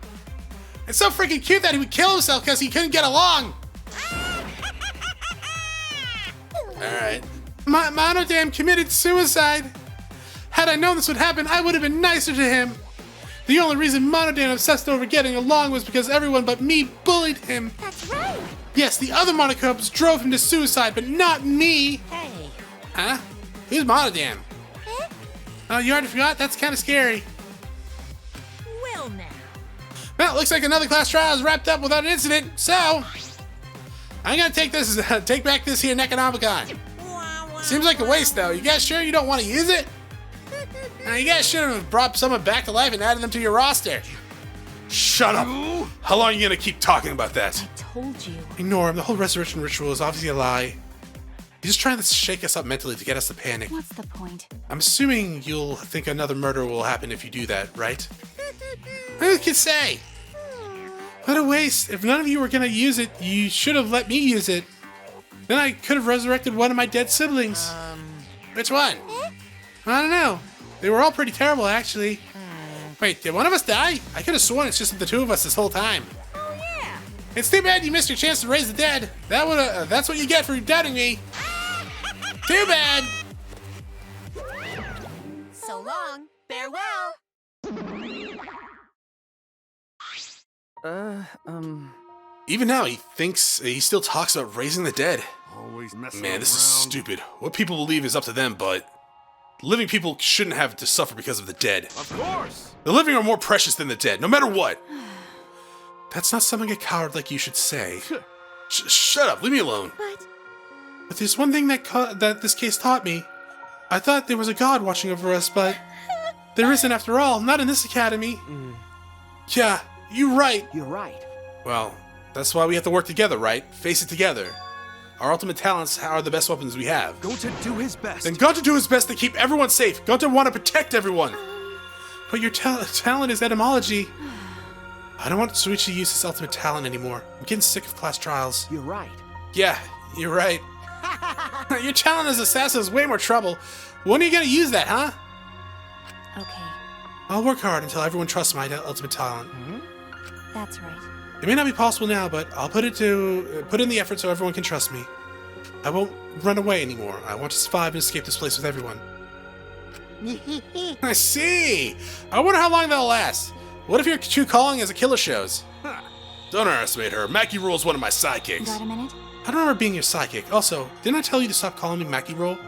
It's so freaking cute that he would kill himself because he couldn't get along. Alright. Monodam committed suicide. Had I known this would happen, I would have been nicer to him. The only reason Monodam obsessed over getting along was because everyone but me bullied him. That's right! Yes, the other Monocubs drove him to suicide, but not me. Hey, Huh? Who's Monodam? Eh? Oh, you already forgot? That's kind of scary. will now. Well, looks like another class trial is wrapped up without an incident, so I'm gonna take back this here Necronomicon. Seems like a waste though. You guys sure you don't want to use it? You guys should have brought someone back to life and added them to your roster. Shut up. How long are you gonna keep talking about that? I told you. Ignore him. The whole resurrection ritual is obviously a lie. He's just trying to shake us up mentally to get us to panic. What's the point? I'm assuming you'll think another murder will happen if you do that, right? Who can say? What a waste. If none of you were gonna use it, you should have let me use it. Then I could have resurrected one of my dead siblings. Which one? I don't know. They were all pretty terrible, actually. Wait, did one of us die? I could have sworn it's just the two of us this whole time. Oh, yeah. It's too bad you missed your chance to raise the dead. That's what you get for doubting me. Too bad. So long. Farewell. Even now, he still talks about raising the dead. Always messing Man, this is around. stupid. What people believe is up to them, but living people shouldn't have to suffer because of the dead. Of course. The living are more precious than the dead, no matter what. That's not something a coward like you should say. Shut up, leave me alone. But there's one thing that this case taught me. I thought there was a god watching over us, but there isn't after all, not in this academy. Yeah, you're right. You're right. Well, that's why we have to work together, right? Face it together. Our ultimate talents are the best weapons we have. Gonta do his best. Then Gonta do his best to keep everyone safe. Gonta want to protect everyone. But your talent is etymology. I don't want Suichi to use his ultimate talent anymore. I'm getting sick of class trials. You're right. Yeah, you're right. Your talent as assassin is way more trouble. When are you gonna use that, huh? Okay, I'll work hard until everyone trusts my ultimate talent. that's right. It may not be possible now, but I'll put in the effort so everyone can trust me. I won't run away anymore. I want to survive and escape this place with everyone. I see! I wonder how long that'll last. What if your true calling as a killer shows? Don't underestimate her. Mackie Roll's one of my sidekicks. Got a minute? I don't remember being your sidekick. Also, didn't I tell you to stop calling me Mackie Roll?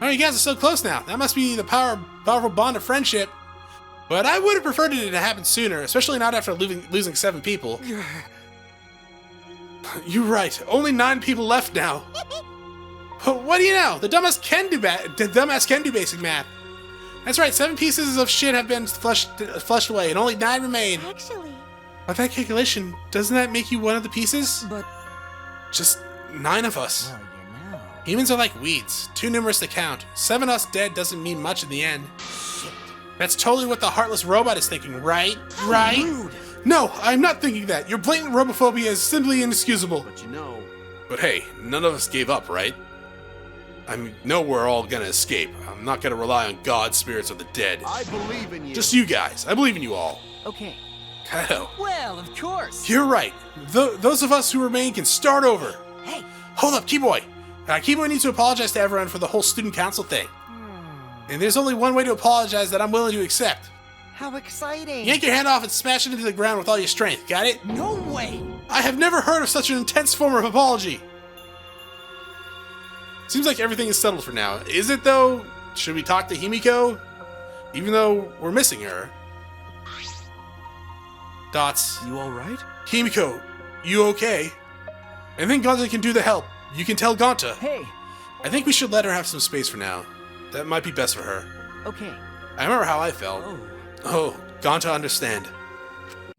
Oh, you guys are so close now. That must be the powerful bond of friendship. But I would have preferred it to happen sooner, especially not after losing 7 people. You're right. Only 9 people left now. But what do you know? The dumbass can do basic math. That's right. 7 pieces of shit have been flushed away, and only 9 remain. Actually, By that calculation, doesn't that make you one of the pieces? But, Just 9 of us. well, you know. Humans are like weeds, too numerous to count. 7 us dead doesn't mean much in the end. Shit. That's totally what the heartless robot is thinking, right? Right? Rude. No, I'm not thinking that. Your blatant robophobia is simply inexcusable. But you know. But hey, none of us gave up, right? I know we're all gonna escape. I'm not gonna rely on God, spirits, or the dead. I believe in you. Just you guys. I believe in you all. Okay. Kaido. Well, of course. You're right. Those of us who remain can start over. Hey. Hold up, Keyboy. Keyboy needs to apologize to everyone for the whole student council thing. And there's only one way to apologize that I'm willing to accept. How exciting! Yank your hand off and smash it into the ground with all your strength. Got it? No way. I have never heard of such an intense form of apology. Seems like everything is settled for now. Is it, though? Should we talk to Himiko? Even though we're missing her. Dots. You all right? Himiko, you okay? I think Gonta can do the help. You can tell Gonta. Hey. I think we should let her have some space for now. That might be best for her. Okay. I remember how I felt. Oh, Gonta understand.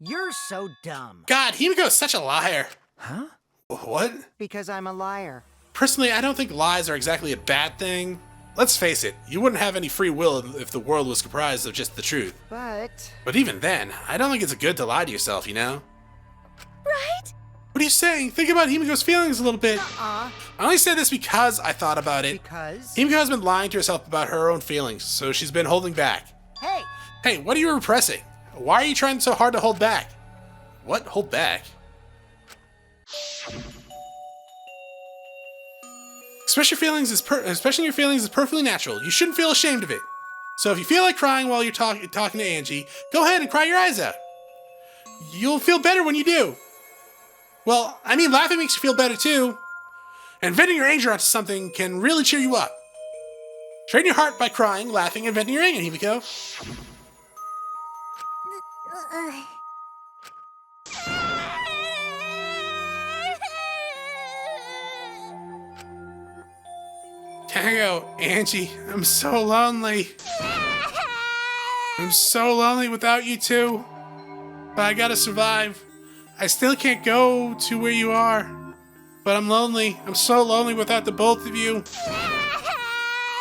You're so dumb. God, Himiko is such a liar. Huh? What? Because I'm a liar. Personally, I don't think lies are exactly a bad thing. Let's face it, you wouldn't have any free will if the world was comprised of just the truth. But even then, I don't think it's good to lie to yourself, you know? right? What are you saying? Think about Himiko's feelings a little bit. I only say this because I thought about it. Because? Himiko has been lying to herself about her own feelings, so she's been holding back. Hey! Hey, what are you repressing? Why are you trying so hard to hold back? What? Hold back? Expressing your feelings is perfectly natural. You shouldn't feel ashamed of it. So if you feel like crying while you're talking to Angie, go ahead and cry your eyes out. You'll feel better when you do. Well, I mean, laughing makes you feel better too. And venting your anger onto something can really cheer you up. Train your heart by crying, laughing, and venting your anger, Himiko. Tango, Angie, I'm so lonely. I'm so lonely without you two. But I gotta survive. I still can't go to where you are. But I'm lonely. I'm so lonely without the both of you.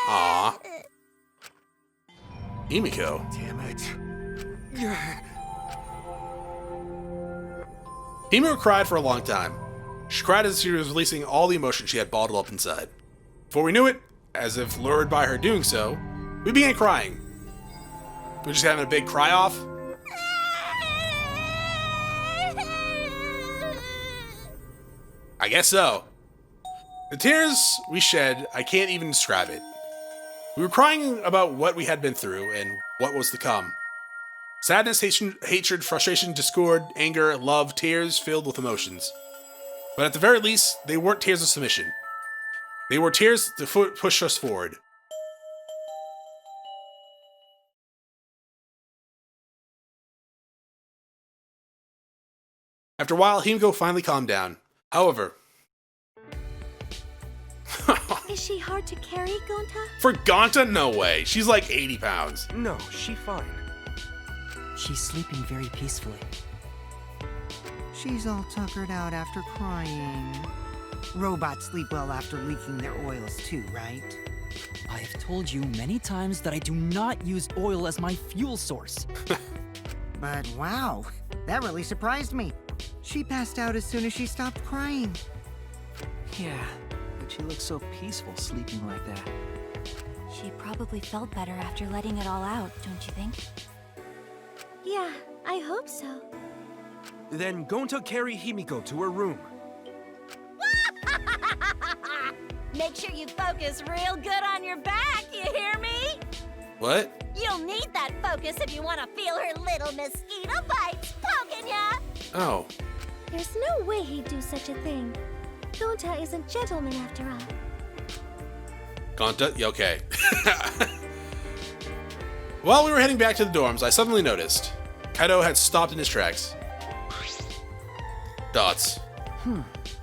Aww. Himiko. Damn it. Himiko cried for a long time. She cried as she was releasing all the emotion she had bottled up inside. Before we knew it, as if lured by her doing so, we began crying. We were just having a big cry-off. I guess so. The tears we shed, I can't even describe it. We were crying about what we had been through and what was to come. Sadness, hatred, frustration, discord, anger, love, tears filled with emotions. But at the very least, they weren't tears of submission. They were tears to push us forward. After a while, Himiko finally calmed down. However... Is she hard to carry, Gonta? For Gonta? No way. She's like 80 pounds. No, she's fine. She's sleeping very peacefully. She's all tuckered out after crying. Robots sleep well after leaking their oils too, right? I have told you many times that I do not use oil as my fuel source. But wow, that really surprised me. She passed out as soon as she stopped crying. Yeah, but she looks so peaceful sleeping like that. She probably felt better after letting it all out, don't you think? Yeah, I hope so. Then Gonta carry Himiko to her room. Make sure you focus real good on your back, you hear me? What? You'll need that focus if you want to feel her little mosquito bites poking ya! Oh. There's no way he'd do such a thing. Gonta is a gentleman after all. Gonta? Yeah, okay. While we were heading back to the dorms, I suddenly noticed Kaido had stopped in his tracks. Dots.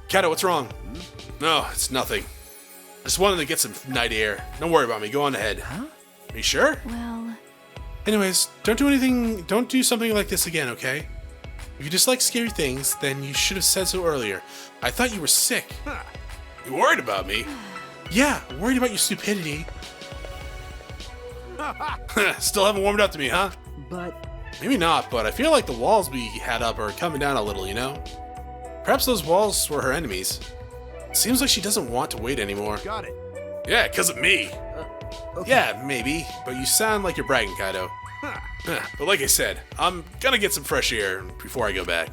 Kaido, what's wrong? No, it's nothing. I just wanted to get some night air. Don't worry about me. Go on ahead. Huh? Are you sure? Well... Anyways, don't do something like this again, okay? If you dislike scary things, then you should have said so earlier. I thought you were sick. You worried about me? Yeah, worried about your stupidity. Still haven't warmed up to me, huh? But... Maybe not, but I feel like the walls we had up are coming down a little, you know? Perhaps those walls were her enemies. Seems like she doesn't want to wait anymore. Got it. Yeah, 'cause of me. Okay. Yeah, maybe, but you sound like you're bragging, Kaido. But like I said, I'm gonna get some fresh air before I go back.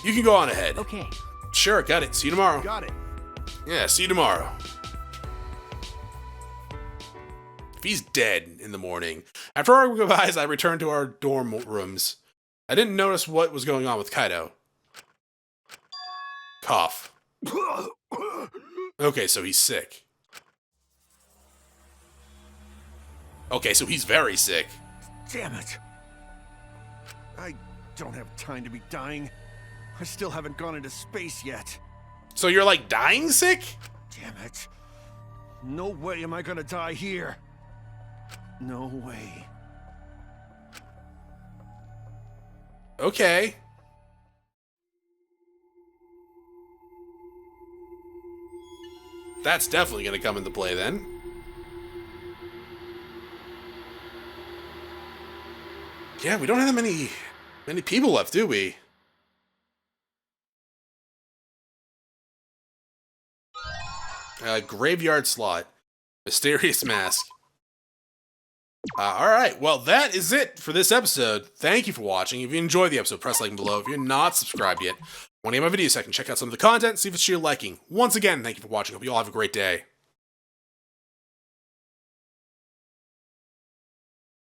You can go on ahead. Okay. Sure, got it. See you tomorrow. Got it. Yeah, see you tomorrow. If he's dead in the morning. After our goodbyes, I returned to our dorm rooms. I didn't notice what was going on with Kaido. Cough. Okay, so he's sick. Okay, so he's very sick. Damn it. I don't have time to be dying. I still haven't gone into space yet. So you're like dying sick? Damn it. No way am I gonna die here. No way. Okay. That's definitely gonna come into play then. Yeah, we don't have many people left, do we? Graveyard slot. Mysterious mask. Alright, well that is it for this episode. Thank you for watching. If you enjoyed the episode, press like below. If you're not subscribed yet, want to get my video second, check out some of the content, see if it's to your liking. Once again, thank you for watching. Hope you all have a great day.